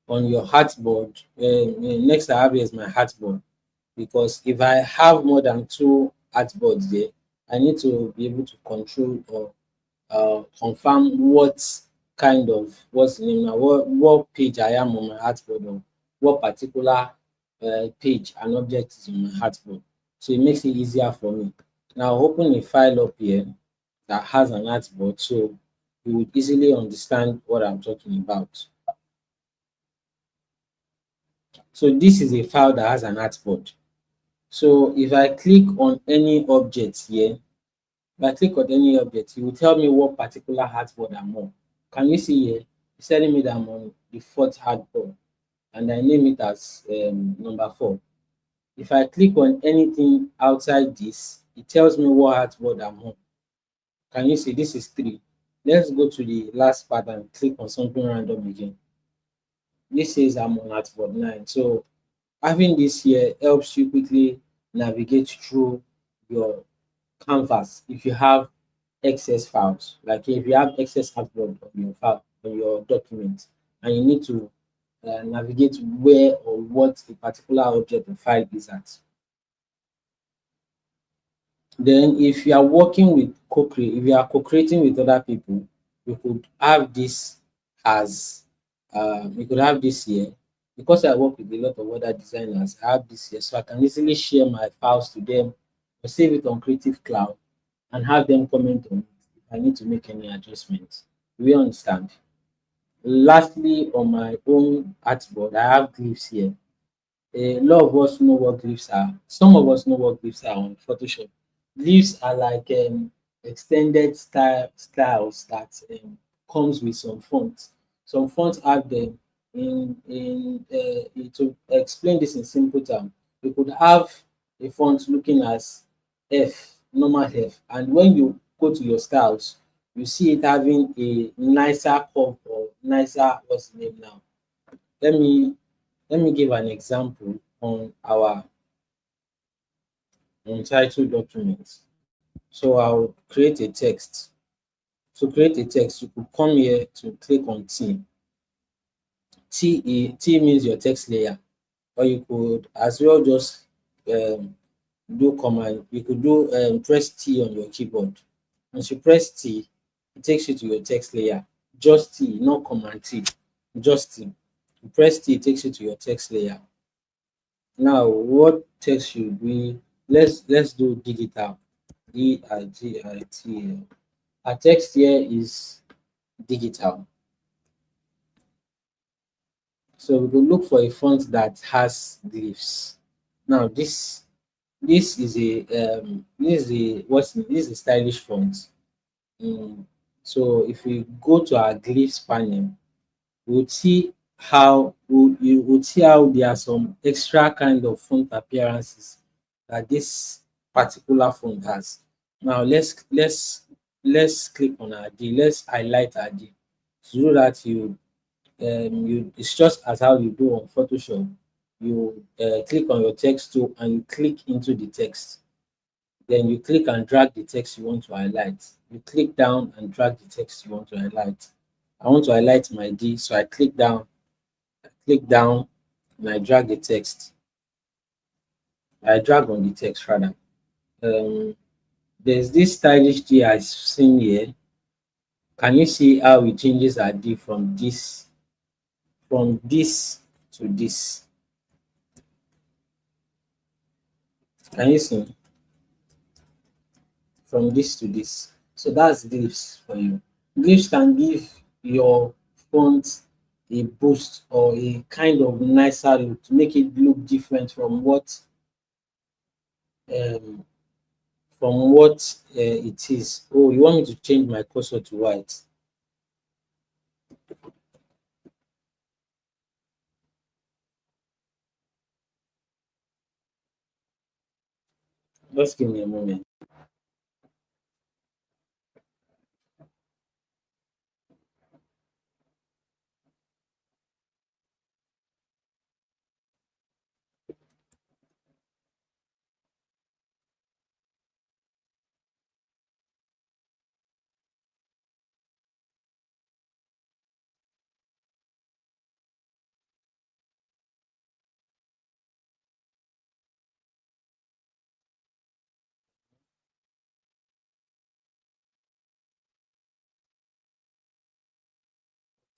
on your artboard, next I have here is my artboard, because if I have more than 2 artboards there, I need to be able to control or confirm what kind of, what's the name now, what page I am on my artboard, or what particular page an object is on my artboard. So it makes it easier for me. Now open a file up here that has an artboard, so you would easily understand what I'm talking about. So this is a file that has an artboard. So if I click on any object here, if I click on any object, it will tell me what particular artboard I'm on. Can you see here? It's telling me that I'm on the 4th artboard, and I name it as number 4. If I click on anything outside this, it tells me what artboard I'm on. Can you see? This is 3. Let's go to the last part and click on something random again. This says I'm on artboard 9. So having this here helps you quickly navigate through your canvas if you have excess files. Like if you have excess artboard on your file, on your document, and you need to navigate where or what a particular object or file is at. Then if you are working with if you are co-creating with other people, you could have this as you could have this here. Because I work with a lot of other designers, I have this here, so I can easily share my files to them or save it on Creative Cloud and have them comment on it if I need to make any adjustments. We understand. Lastly, on my own artboard, I have glyphs here. A lot of us know what glyphs are. Some of us know what glyphs are on Photoshop. Glyphs are like extended styles that comes with some fonts. Some fonts have them to explain this in simple terms. You could have a font looking as F, normal F, and when you go to your styles, you see it having a nicer curve or nicer, what's the name now? Let me give an example on our untitled document. So I'll create a text. To create a text, you could come here to click on T. T means your text layer, or you could as well just do command. You could do press T on your keyboard. Once you press T, it takes you to your text layer. Just T, not command T. Just T. You press T, it takes you to your text layer. Now, what text should we? Let's do digital. Digital. Our text here is digital. So we will look for a font that has glyphs. Now this is a stylish font. So if we go to our glyphs panel, we would see you would see how there are some extra kind of font appearances that this particular font has. Now let's click on our D. Let's highlight our D so that it's just as how you do on Photoshop. You click on your text tool and you click into the text. Then you click and drag the text you want to highlight. You click down and drag the text you want to highlight. I want to highlight my D, so I click down, and I drag the text. I drag on the text rather. There's this stylish D I've seen here. Can you see how it changes our D from this to this? Can you see? From this to this. So that's glyphs for you. Glyphs can give your font a boost or a kind of nicer look to make it look different from what it is. Oh, you want me to change my cursor to white? Just give me a moment.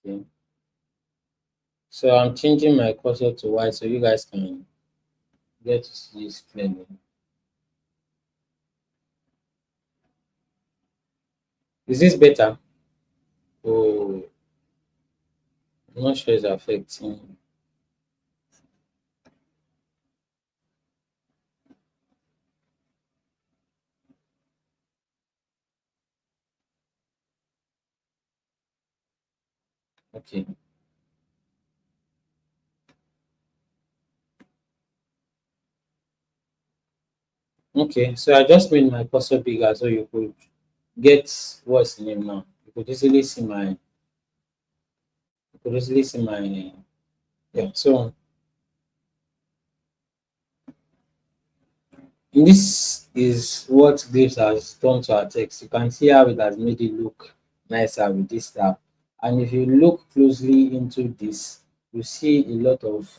Okay. So I'm changing my cursor to white so you guys can get to see this clearly. Is this better? Oh, I'm not sure it's affecting. Okay. Okay. So I just made my cursor bigger so you could get what's the name now. You could easily see my. You could easily see my. Yeah. So this is what Glyphs has done to our text. You can see how it has made it look nicer with this tab. And if you look closely into this, you see a lot of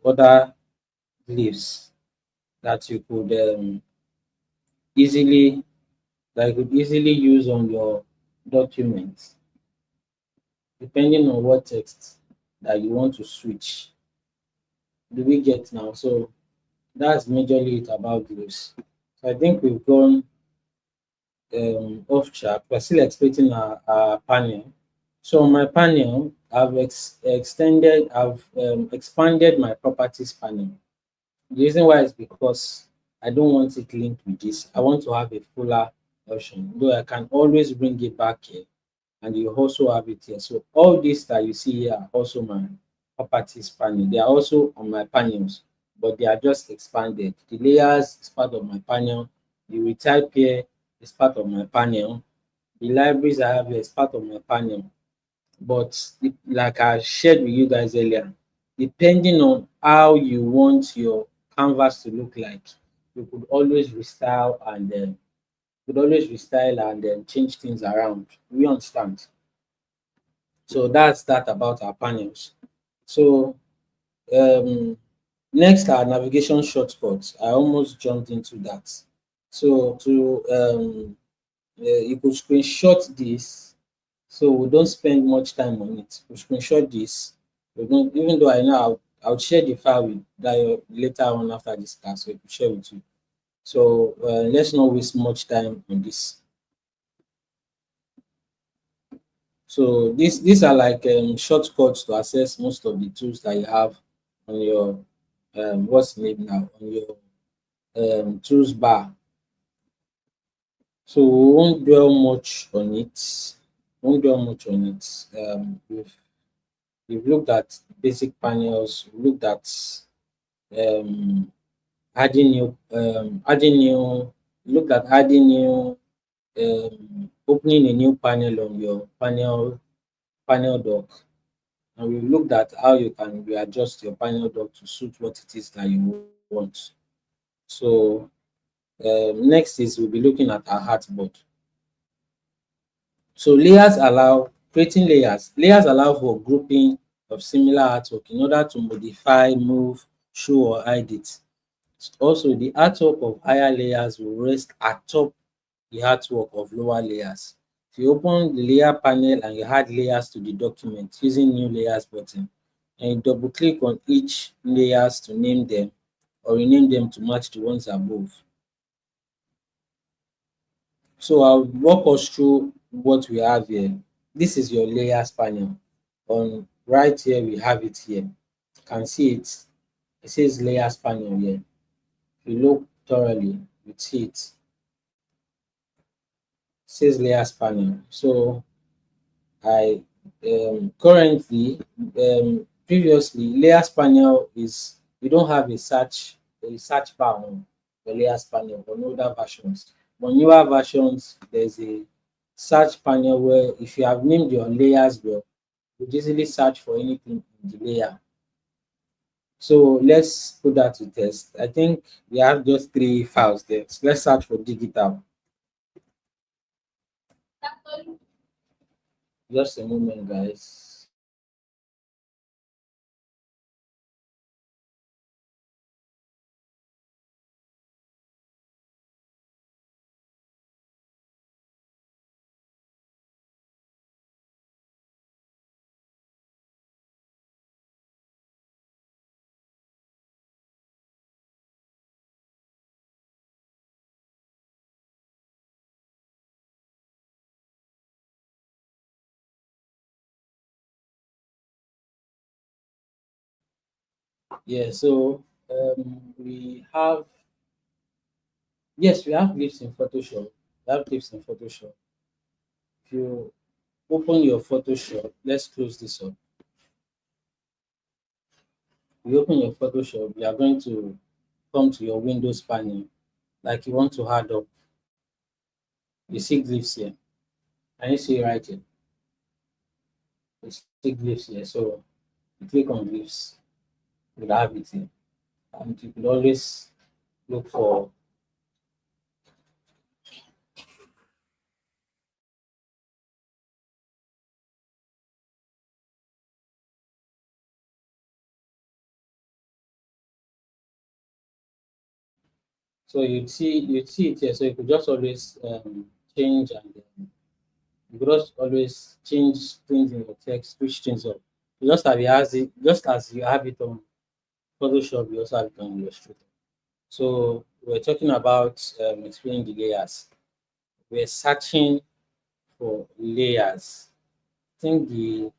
other glyphs that you could easily use on your documents, depending on what text that you want to switch. Do we get now? So that's majorly it about glyphs. So I think we've gone off track. We're still expecting our panel. So on my panel, I've expanded my properties panel. The reason why is because I don't want it linked with this. I want to have a fuller version, though I can always bring it back here, and you also have it here. So all these that you see here are also my properties panel. They are also on my panels, but they are just expanded. The layers is part of my panel. The retype here is part of my panel. The libraries I have here is part of my panel. But like I shared with you guys earlier, depending on how you want your canvas to look like, you could always restyle and then change things around. We understand. So that's that about our panels. So um, next are navigation shortcuts. I almost jumped into that. So you could screenshot this, so we don't spend much time on it. We screenshot this. We don't, even though I know I'll share the file with Dio later on after this class, so we can share with you. So let's not waste much time on this. So these are like shortcuts to access most of the tools that you have on your what's the name now, on your tools bar. So we won't dwell much on it. We've looked at basic panels. We looked at um, adding new. Looked at adding new, opening a new panel on your panel doc, and we looked at how you can readjust your panel doc to suit what it is that you want. So next is we'll be looking at our artboard. So creating layers. Layers allow for grouping of similar artwork in order to modify, move, show, or hide it. Also, the artwork of higher layers will rest atop the artwork of lower layers. If you open the layer panel and you add layers to the document using new layers button, and you double click on each layers to name them or rename them to match the ones above. So I'll walk us through what we have here. This is your layers panel. On right here, we have it here. You can see it. It says layers panel here. If you look thoroughly, you see it. It says layers panel. So I currently, previously, layers panel is, you don't have a search bar on. the layers panel on older versions. On newer versions, there's a search panel where if you have named your layers well, you easily search for anything in the layer. So let's put that to test. I think we have just 3 files there. So let's search for digital. Just a moment, guys. Yeah, so we have, yes, we have clips in Photoshop. We have clips in Photoshop. If you open your Photoshop, let's close this up. You open your Photoshop, you are going to come to your Windows panel, like you want to add up. You see glyphs here. Can you see right here? You see glyphs here. So you click on glyphs, you'll have it here. And you could always look for, so you'd see it here. So you could just always change, and you could just always change things in your text, switch things up. Just as you have it on Photoshop, you also have it on Illustrator. So we're talking about explaining the layers. We're searching for layers. I think the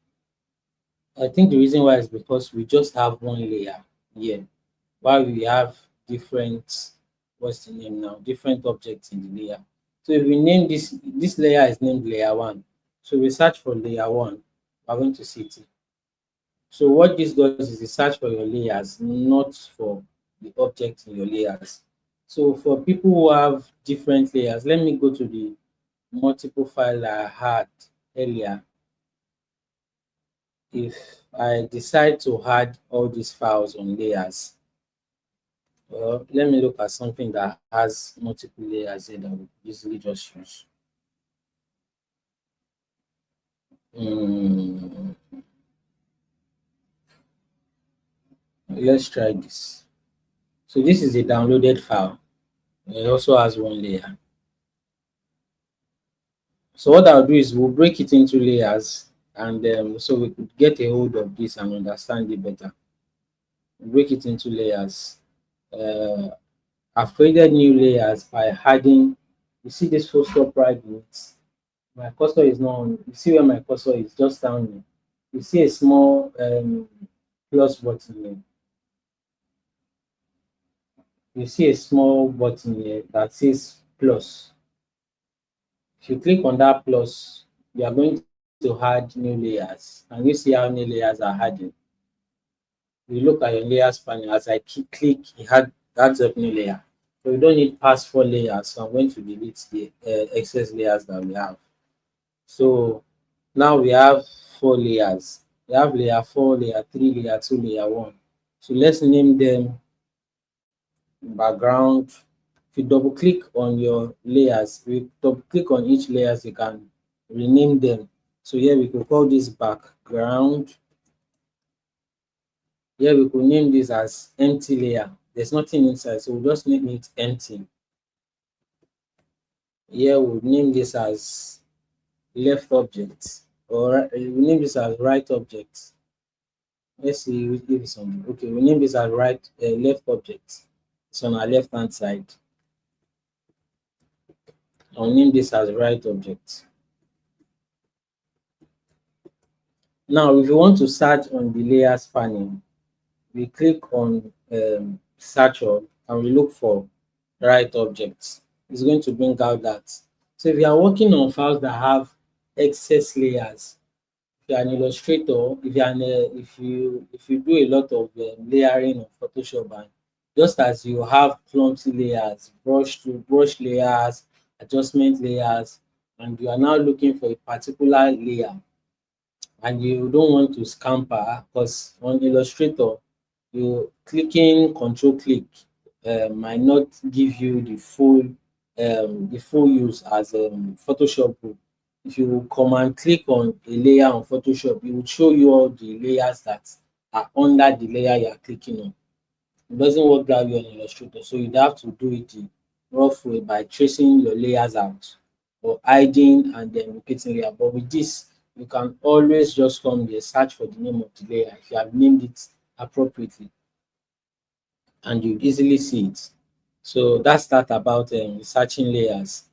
I think the reason why is because we just have one layer here, while we have different, what's the name now, different objects in the layer. So if we name this layer is named layer one. So we search for layer one, we're going to see it. So what this does is it search for your layers, not for the object in your layers. So for people who have different layers, let me go to the multiple file I had earlier. If I decide to add all these files on layers, well, let me look at something that has multiple layers here that we easily just use. Mm, let's try this. So this is a downloaded file. It also has one layer. So what I'll do is we'll break it into layers, and so we could get a hold of this and understand it better. Break it into layers. Uh, I've created new layers by adding, you see this full stop right in it. My cursor is not on. You see where my cursor is, just down here. You see a small plus button here. You see a small button here that says plus. If you click on that plus, you are going to add new layers. And you see how many layers are adding. You look at your layers panel, as I click, it adds up new layer. So we don't need past 4 layers. So I'm going to delete the excess layers that we have. So now we have 4 layers. We have layer 4, layer 3, layer 2, layer 1. So let's name them background. If you double click on your layers, we double click on each layers, you can rename them. So here we could call this background. Here we could name this as empty layer. There's nothing inside, so we'll just name it empty. Here we'll name this as left object, or we name this as right object. Let's see if it's on. Okay, we name this as left object. It's on our left hand side. I'll name this as right object. Now, if you want to search on the layers panel, we click on search all and we look for right objects. It's going to bring out that. So if you are working on files that have excess layers, if you are an illustrator, if you do a lot of layering on Photoshop and Just as you have clumsy layers, brush layers, adjustment layers, and you are now looking for a particular layer and you don't want to scamper, because on Illustrator, you clicking control click might not give you the full use as Photoshop would. If you command click on a layer on Photoshop, it will show you all the layers that are under the layer you are clicking on. It doesn't work that way on Illustrator, so you'd have to do it the rough way by tracing your layers out or hiding and then repeating layer. But with this, you can always just come here, search for the name of the layer if you have named it appropriately, and you easily see it. So that's that about searching layers.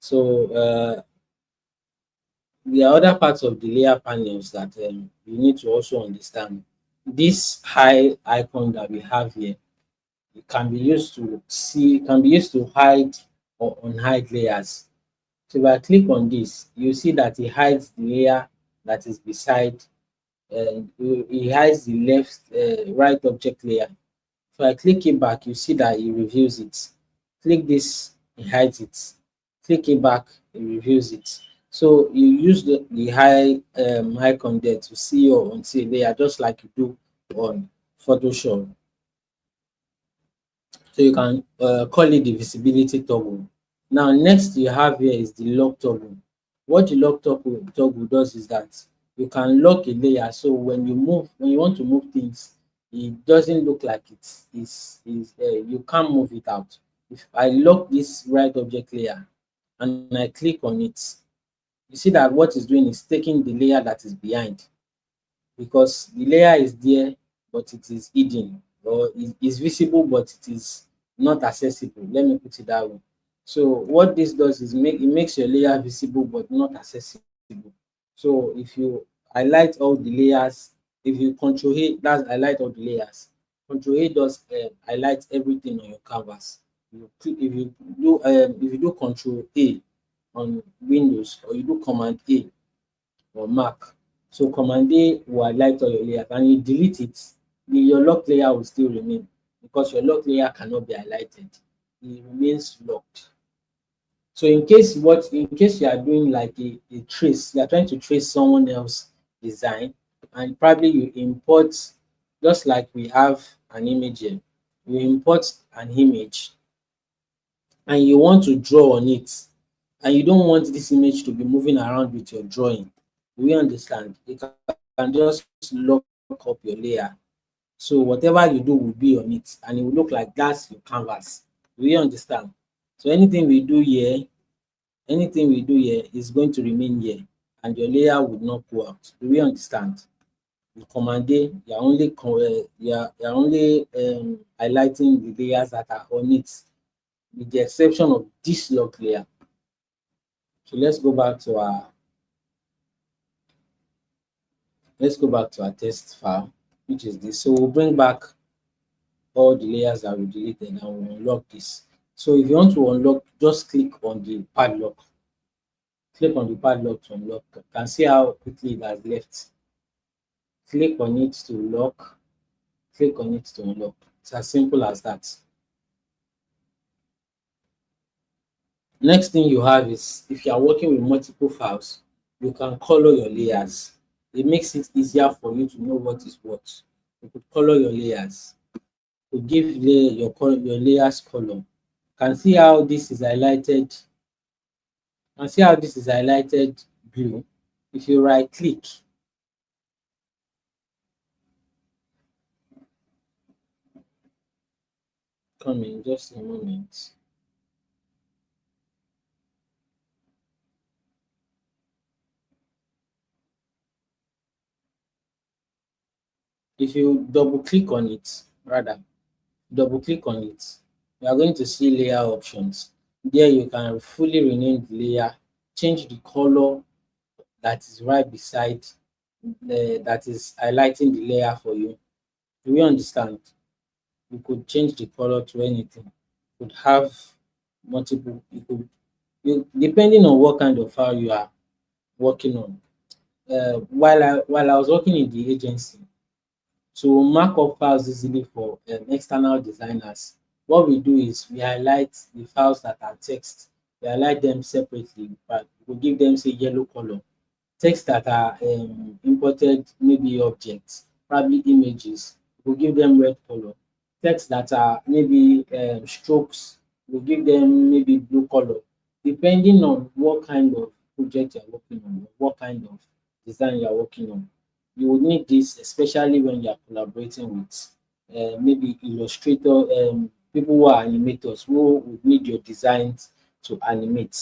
So there are other parts of the layer panels that you need to also understand. This high icon that we have here, it can be used to see, can be used to hide or unhide layers. So if I click on this, you see that it hides the layer that is beside, it hides the left, right object layer. If I click it back, you see that it reveals it. Click this, it hides it. Click it back, it reveals it. So you use the high icon there to see or unsee a layer, just like you do on Photoshop. So you can call it the visibility toggle. Now, next you have here is the lock toggle. What the lock toggle does is that you can lock a layer. So when you move, when you want to move things, it doesn't look like you can't move it out. If I lock this right object layer and I click on it, you see that what it's doing is taking the layer that is behind, because the layer is there but it is hidden, or it is visible but it is not accessible. Let me put it that way. So what this does is it makes your layer visible but not accessible. So if you highlight all the layers, if you control A, that's highlight all the layers. Control A does highlight everything on your canvas. If you do control A on Windows, or you do command A or Mac, so command A will highlight all your layers, and you delete it, your lock layer will still remain, because your lock layer cannot be highlighted. It remains locked. So in case you are doing like a trace, you are trying to trace someone else design, and probably you import, just like we have an image here, you import an image and you want to draw on it, and you don't want this image to be moving around with your drawing. We understand. You can just lock up your layer. So whatever you do will be on it, and it will look like that's your canvas. Do we understand? So anything we do here is going to remain here, and your layer would not go out. Do we understand? With command A, you're only highlighting the layers that are on it, with the exception of this lock layer. So let's go back to our test file, which is this. So we'll bring back all the layers that we deleted and we'll unlock this. So if you want to unlock, just click on the padlock. Click on the padlock to unlock. You can see how quickly it has left. Click on it to lock. Click on it to unlock. It's as simple as that. Next thing you have is, if you are working with multiple files, you can color your layers. It makes it easier for you to know what is what. You could color your layers. You give your layers color. You can see how this is highlighted. You can see how this is highlighted blue. If you right click, come in just a moment. If you double click on it, you are going to see layer options. There you can fully rename the layer, change the color that is right beside that is highlighting the layer for you. Do you understand? You could change the color to anything. You could have multiple. Depending on what kind of file you are working on. While I was working in the agency, To mark up files easily for external designers, what we do is we highlight the files that are text. We highlight them separately, but we give them say yellow color. Text that are imported, maybe objects, probably images, we give them red color. Text that are maybe strokes, we give them maybe blue color, depending on what kind of project you're working on, what kind of design you're working on. You would need this, especially when you're collaborating with maybe Illustrator, people who are animators who would need your designs to animate.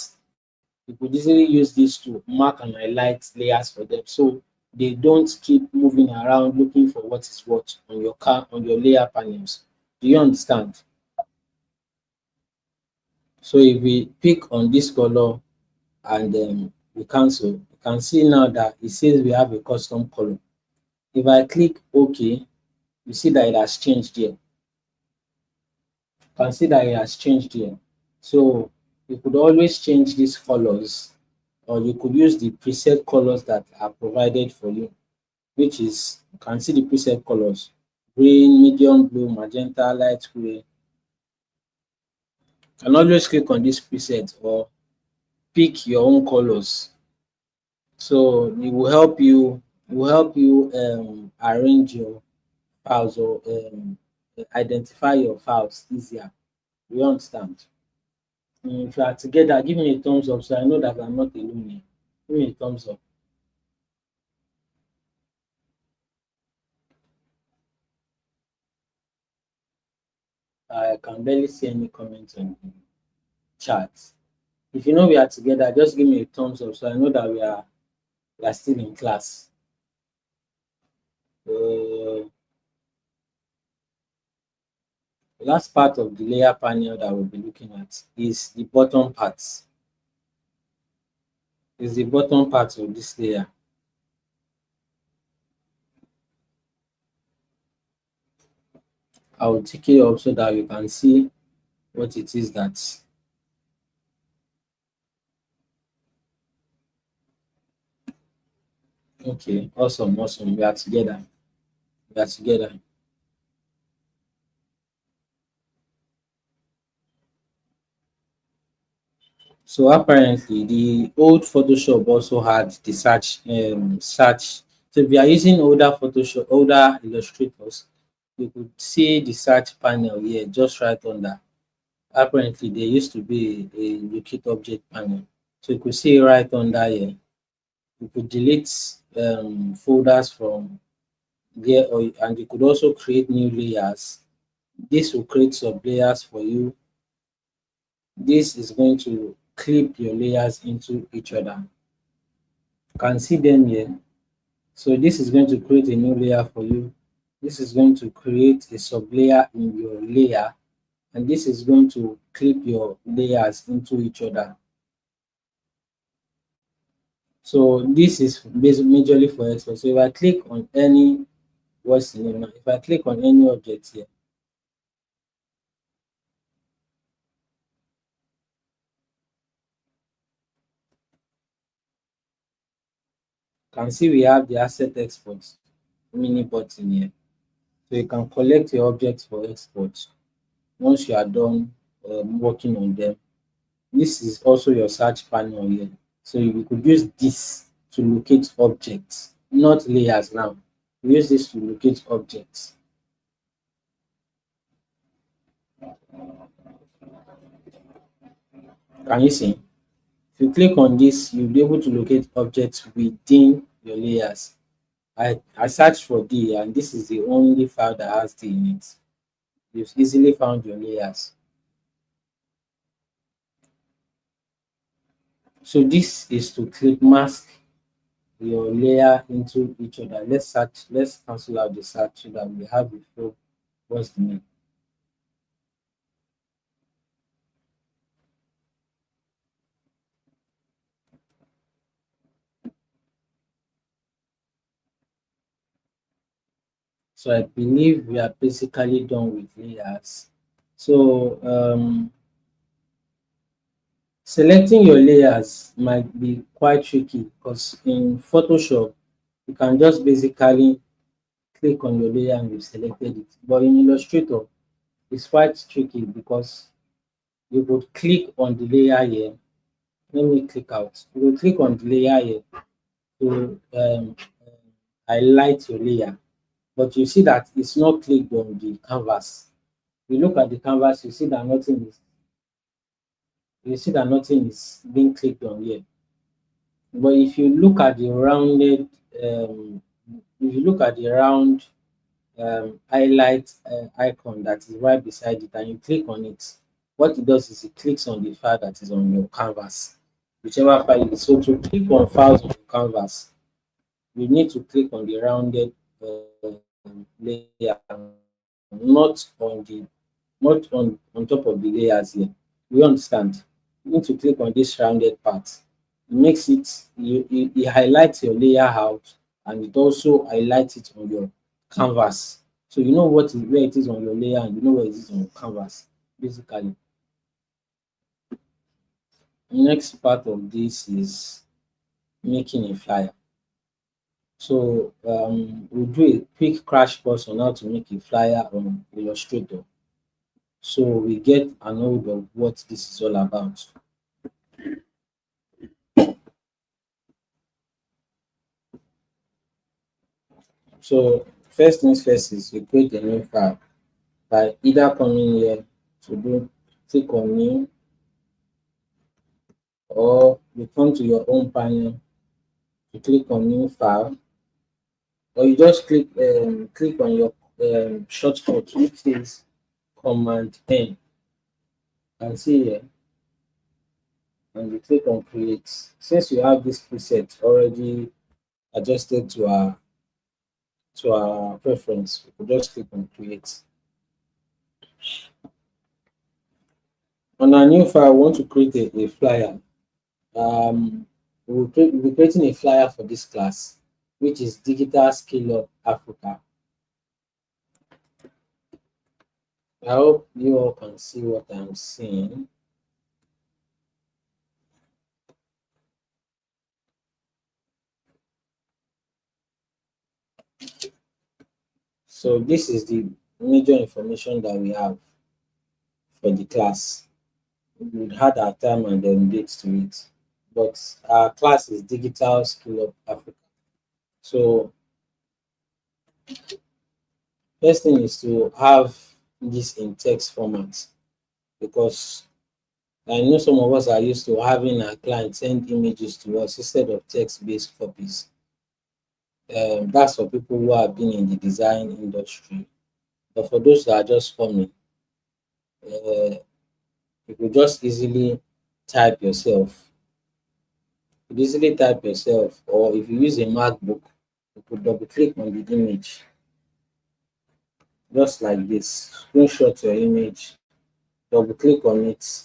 You could easily use this to mark and highlight layers for them, so they don't keep moving around looking for what is what on your on your layer panels. Do you understand? So if we pick on this color and we cancel, you can see now that it says we have a custom color. If I click OK, you see that it has changed here. You can see that it has changed here. So you could always change these colors, or you could use the preset colors that are provided for you, which is, you can see the preset colors: green, medium blue, magenta, light gray. You can always click on this preset or pick your own colors. So it will help you arrange your files, or identify your files easier. You understand? If you are together, give me a thumbs up so I know that I'm not alone here. Give me a thumbs up. I can barely see any comments on the chat. If you know we are together, just give me a thumbs up so I know that we are still in class. The last part of the layer panel that we'll be looking at is the bottom parts. Is the bottom part of this layer. I will take it up so that you can see what it is that. Okay, awesome. We are together. We are together. So apparently, the old Photoshop also had the search. So if you are using older Photoshop, older illustrators, you could see the search panel here, just right under. Apparently, there used to be a locate object panel, so you could see right under here. You could delete folders from there, and you could also create new layers. This will create sub layers for you. This is going to clip your layers into each other. You can see them here. So this is going to create a new layer for you. This is going to create a sub layer in your layer, and this is going to clip your layers into each other. So this is majorly for export. So if I click on any, what's the name now? If I click on any object here, you can see we have the asset export mini button here. So you can collect your objects for export once you are done working on them. This is also your search panel here. So you could use this to locate objects, not layers now. Use this to locate objects. Can you see? If you click on this, you'll be able to locate objects within your layers. I searched for D, and this is the only file that has D in it. You've easily found your layers. So this is to clip mask your layer into each other. Let's cancel out the search so that we have before what's the name. So I believe we are basically done with layers. So selecting your layers might be quite tricky because in Photoshop, you can just basically click on your layer and you've selected it. But in Illustrator, it's quite tricky because you could click on the layer here. Let me click out. You will click on the layer here to highlight your layer, but you see that it's not clicked on the canvas. You look at the canvas, you see that nothing is being clicked on here. But if you look at the rounded, if you look at the round highlight icon that is right beside it and you click on it, what it does is it clicks on the file that is on your canvas, whichever file it is. So to click on files on your canvas, you need to click on the rounded layer, not on top of the layers here. You understand? You need to click on this rounded part. It makes it you highlight your layer out, and it also highlights it on your canvas. So you know where it is on your layer, and you know where it is on your canvas, basically. Next part of this is making a flyer. So we'll do a quick crash course on how to make a flyer on Illustrator, so we get an hold of what this is all about. So first things first is you create a new file by either coming here to click on new, or you come to your own panel, you click on new file, or you just click on your shortcut, which is Command N. And see here, and you click on create. Since you have this preset already adjusted to our preference, we could just click on create. On our new file, we want to create a flyer. We'll be creating a flyer for this class, which is Digital Skillup Africa. I hope you all can see what I'm seeing. So this is the major information that we have for the class. We would add our time and then dates to it, but our class is Digital Skillup Africa. So first thing is to have this in text format, because I know some of us are used to having our clients send images to us instead of text-based copies. That's for people who have been in the design industry. But for those that are just coming, you could just easily type yourself. You could easily type yourself, or if you use a MacBook, you could double click on the image, just like this. Screenshot your image, double click on it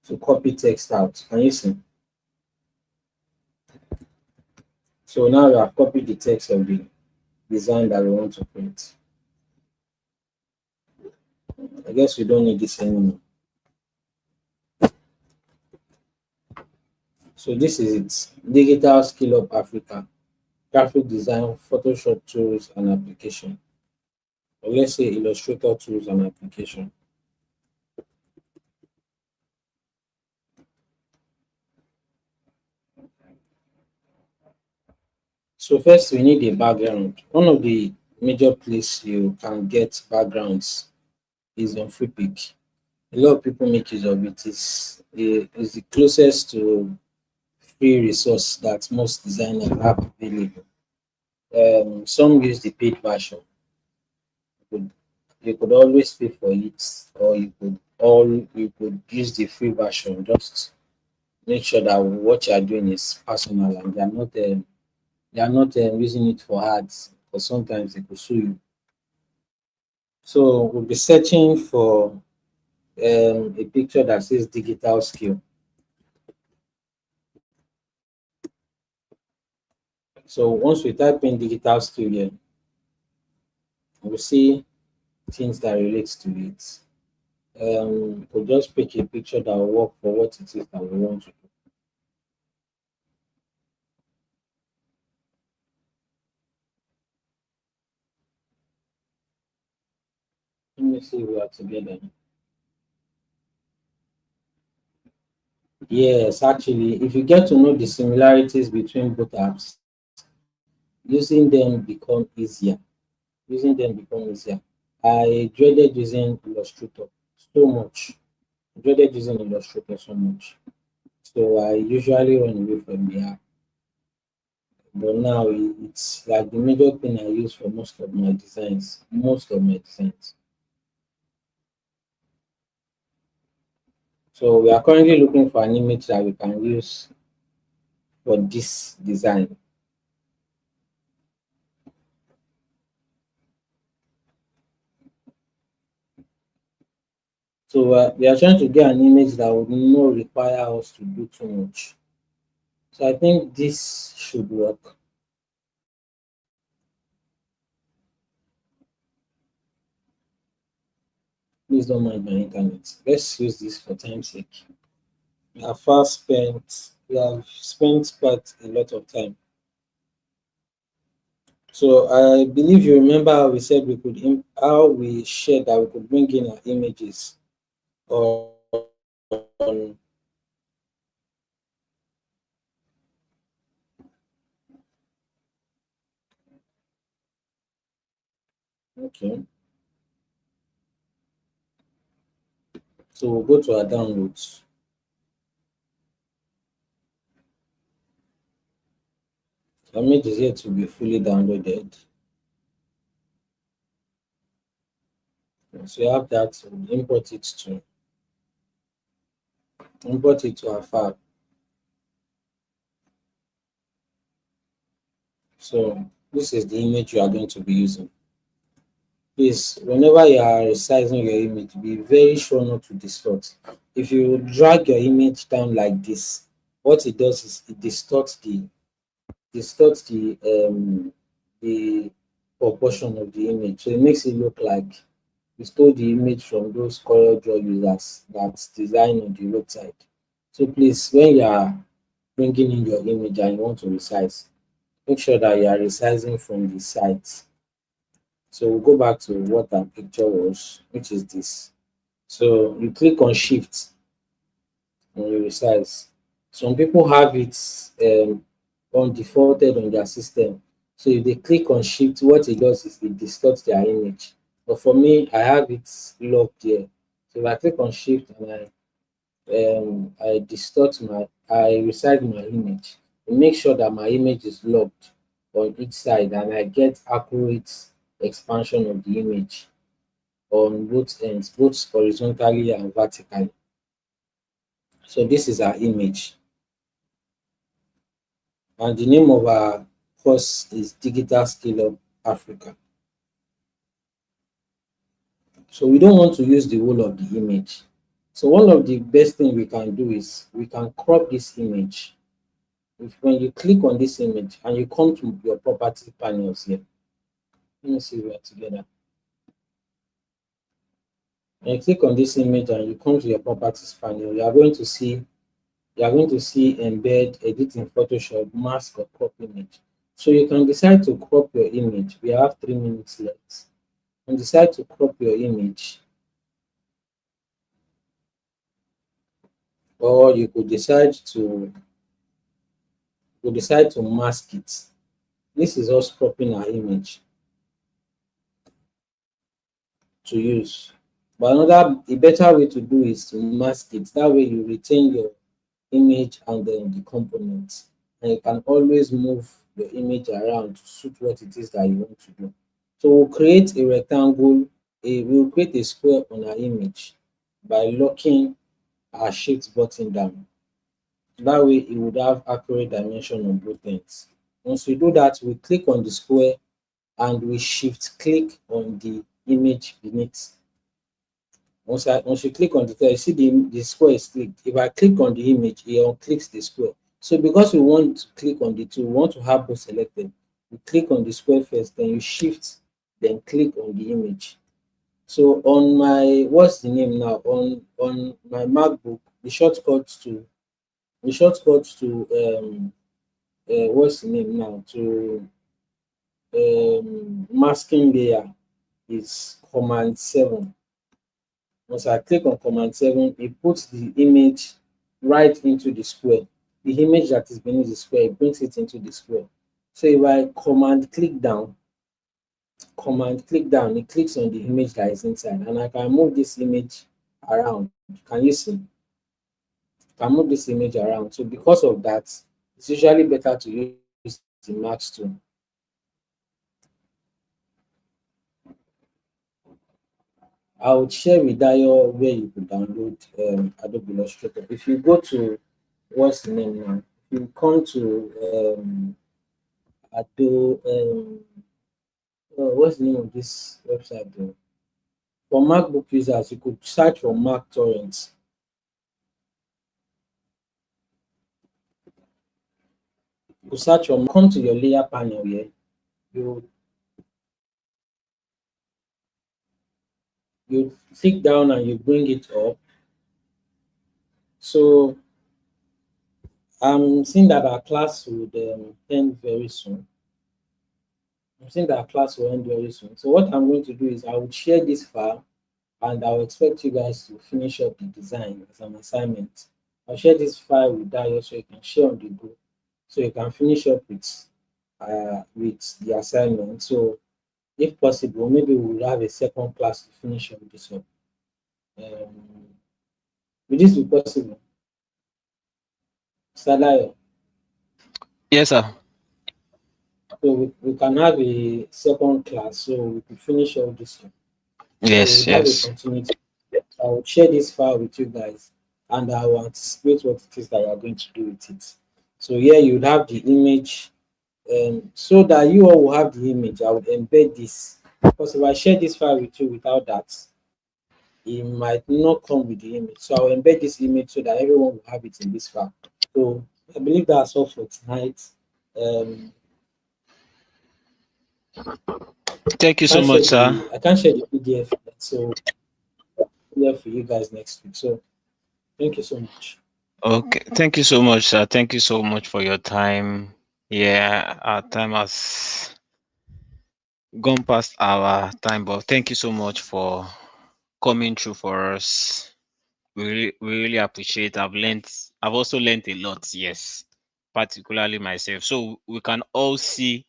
to copy text out. Can you see? So now we have copied the text of the design that we want to print. I guess we don't need this anymore. So this is it. Digital Skillup Africa. Graphic design, Photoshop tools and application. Or let's say Illustrator tools and application. So first we need a background. One of the major places you can get backgrounds is on Freepik. A lot of people make use of it. It's the closest to free resource that most designers have available. Some use the paid version. You could always pay for it, or you could use the free version. Just make sure that what you are doing is personal and they are not using it for ads, because sometimes they could sue you. So we'll be searching for a picture that says digital skill. So once we type in digital skill here, we'll see things that relates to it. We'll just pick a picture that will work for what it is that we want to do. me see if we are together. Yes, actually, if you get to know the similarities between both apps, using them become easier. Using them become easier. I dreaded using Illustrator so much. I dreaded using Illustrator so much. So I usually run away from the app. But now it's like the major thing I use for most of my designs. Most of my designs. So we are currently looking for an image that we can use for this design. So we are trying to get an image that would not require us to do too much. So I think this should work. Please don't mind my internet. Let's use this for time's sake. We have spent quite a lot of time. So I believe you remember how we said we could how we shared that we could bring in our images on okay. So we'll go to our downloads. The image is yet to be fully downloaded. So you have that, import it to our file. So this is the image you are going to be using. Please, whenever you are resizing your image, be very sure not to distort. If you drag your image down like this, what it does is it distorts the proportion of the image. So it makes it look like you stole the image from those Corel Draw users that's designed on the roadside. So please, when you are bringing in your image and you want to resize, make sure that you are resizing from the site. So we'll go back to what our picture was, which is this. So you click on Shift and you resize. Some people have it undefaulted on their system. So if they click on Shift, what it does is it distorts their image. But for me, I have it locked here. So if I click on Shift and I resize my image, it makes sure that my image is locked on each side and I get accurate expansion of the image on both ends, both horizontally and vertically. So this is our image. And the name of our course is Digital Skillup Africa. So we don't want to use the whole of the image. So one of the best thing we can do is we can crop this image. When you click on this image and you come to your property panels here, let me see if we are together. When you click on this image and you come to your properties panel, you are going to see embed, edit in Photoshop, mask or crop image. So you can decide to crop your image. We have 3 minutes left. And decide to crop your image, or you could decide to mask it. This is us cropping our image to use. But a better way to do is to mask it. That way you retain your image and then the components, and you can always move your image around to suit what it is that you want to do. So we'll create a rectangle, we'll create a square on our image by locking our shift button down. That way it would have accurate dimension on both ends. Once we do that, we click on the square and we shift click on the image beneath. Once you click on you see the square is clicked. If I click on the image, it unclicks the square. So because we want to click on the two, we want to have both selected. You click on the square first, then you shift, then click on the image. So on my what's the name now? On my MacBook, the shortcut to what's the name now to masking layer is Command 7. Once I click on Command 7, it puts the image right into the square. The image that is beneath the square, it brings it into the square. So if I command click down, it clicks on the image that is inside, and I can move this image around. Can you see? I can move this image around. So because of that, it's usually better to use the Max tool. I would share with Dayo where you could download Adobe Illustrator. If you go to what's the name now? If you come to Adobe, what's the name of this website though? For MacBook users, you could search for Mac torrents. You could search for, come to your layer panel here. You click down and you bring it up. So I'm seeing that our class would end very soon. I'm seeing that our class will end very soon. So what I'm going to do is I will share this file, and I'll expect you guys to finish up the design as an assignment. I'll share this file with Dayo so you can share on the group, so you can finish up with the assignment. So if possible, maybe we'll have a second class to finish up this up. Will this be possible? Sadayo. Yes, sir. So we can have a second class, so we can finish all this up. So Yes, we'll have a yes. continuity. I will share this file with you guys, and I will anticipate what it is that you are going to do with it. So here you would have the image, so that you all will have the image. I will embed this, because if I share this file with you without that, it might not come with the image. So I will embed this image so that everyone will have it in this file. So I believe that's all for tonight. Um, Thank you so much, sir. I can't share the PDF yet, so PDF for you guys next week. So thank you so much. Okay, thank you so much, sir. Thank you so much for your time. Yeah, our time has gone past our time, but thank you so much for coming through for us. We really appreciate. I've also learned a lot, yes, particularly myself. So we can all see,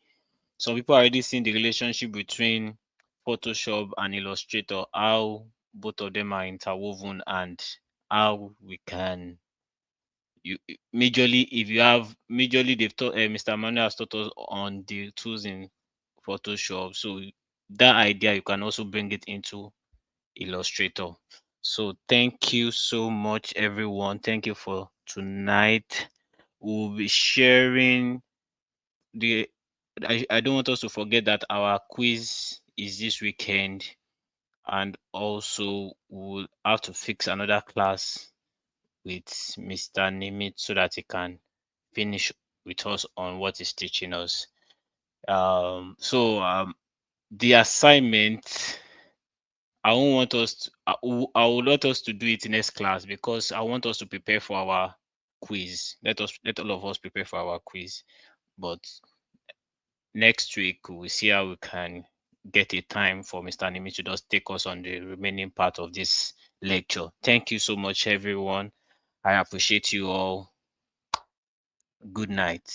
some people are already seeing the relationship between Photoshop and Illustrator, how both of them are interwoven, and how we can, you majorly, if you have majorly, they've taught, Mr. Manuel has taught us on the tools in Photoshop. So that idea, you can also bring it into Illustrator. So thank you so much, everyone. Thank you for tonight. We'll be sharing the. I don't want us to forget that our quiz is this weekend, and also we'll have to fix another class with Mr. Nimit so that he can finish with us on what he's teaching us. So the assignment, I won't want us to, I would want us to do it in next class, because I want us to prepare for our quiz. Let all of us prepare for our quiz. But next week we'll see how we can get a time for Mr. Nimi to just take us on the remaining part of this lecture. Thank you so much, everyone. I appreciate you all. Good night.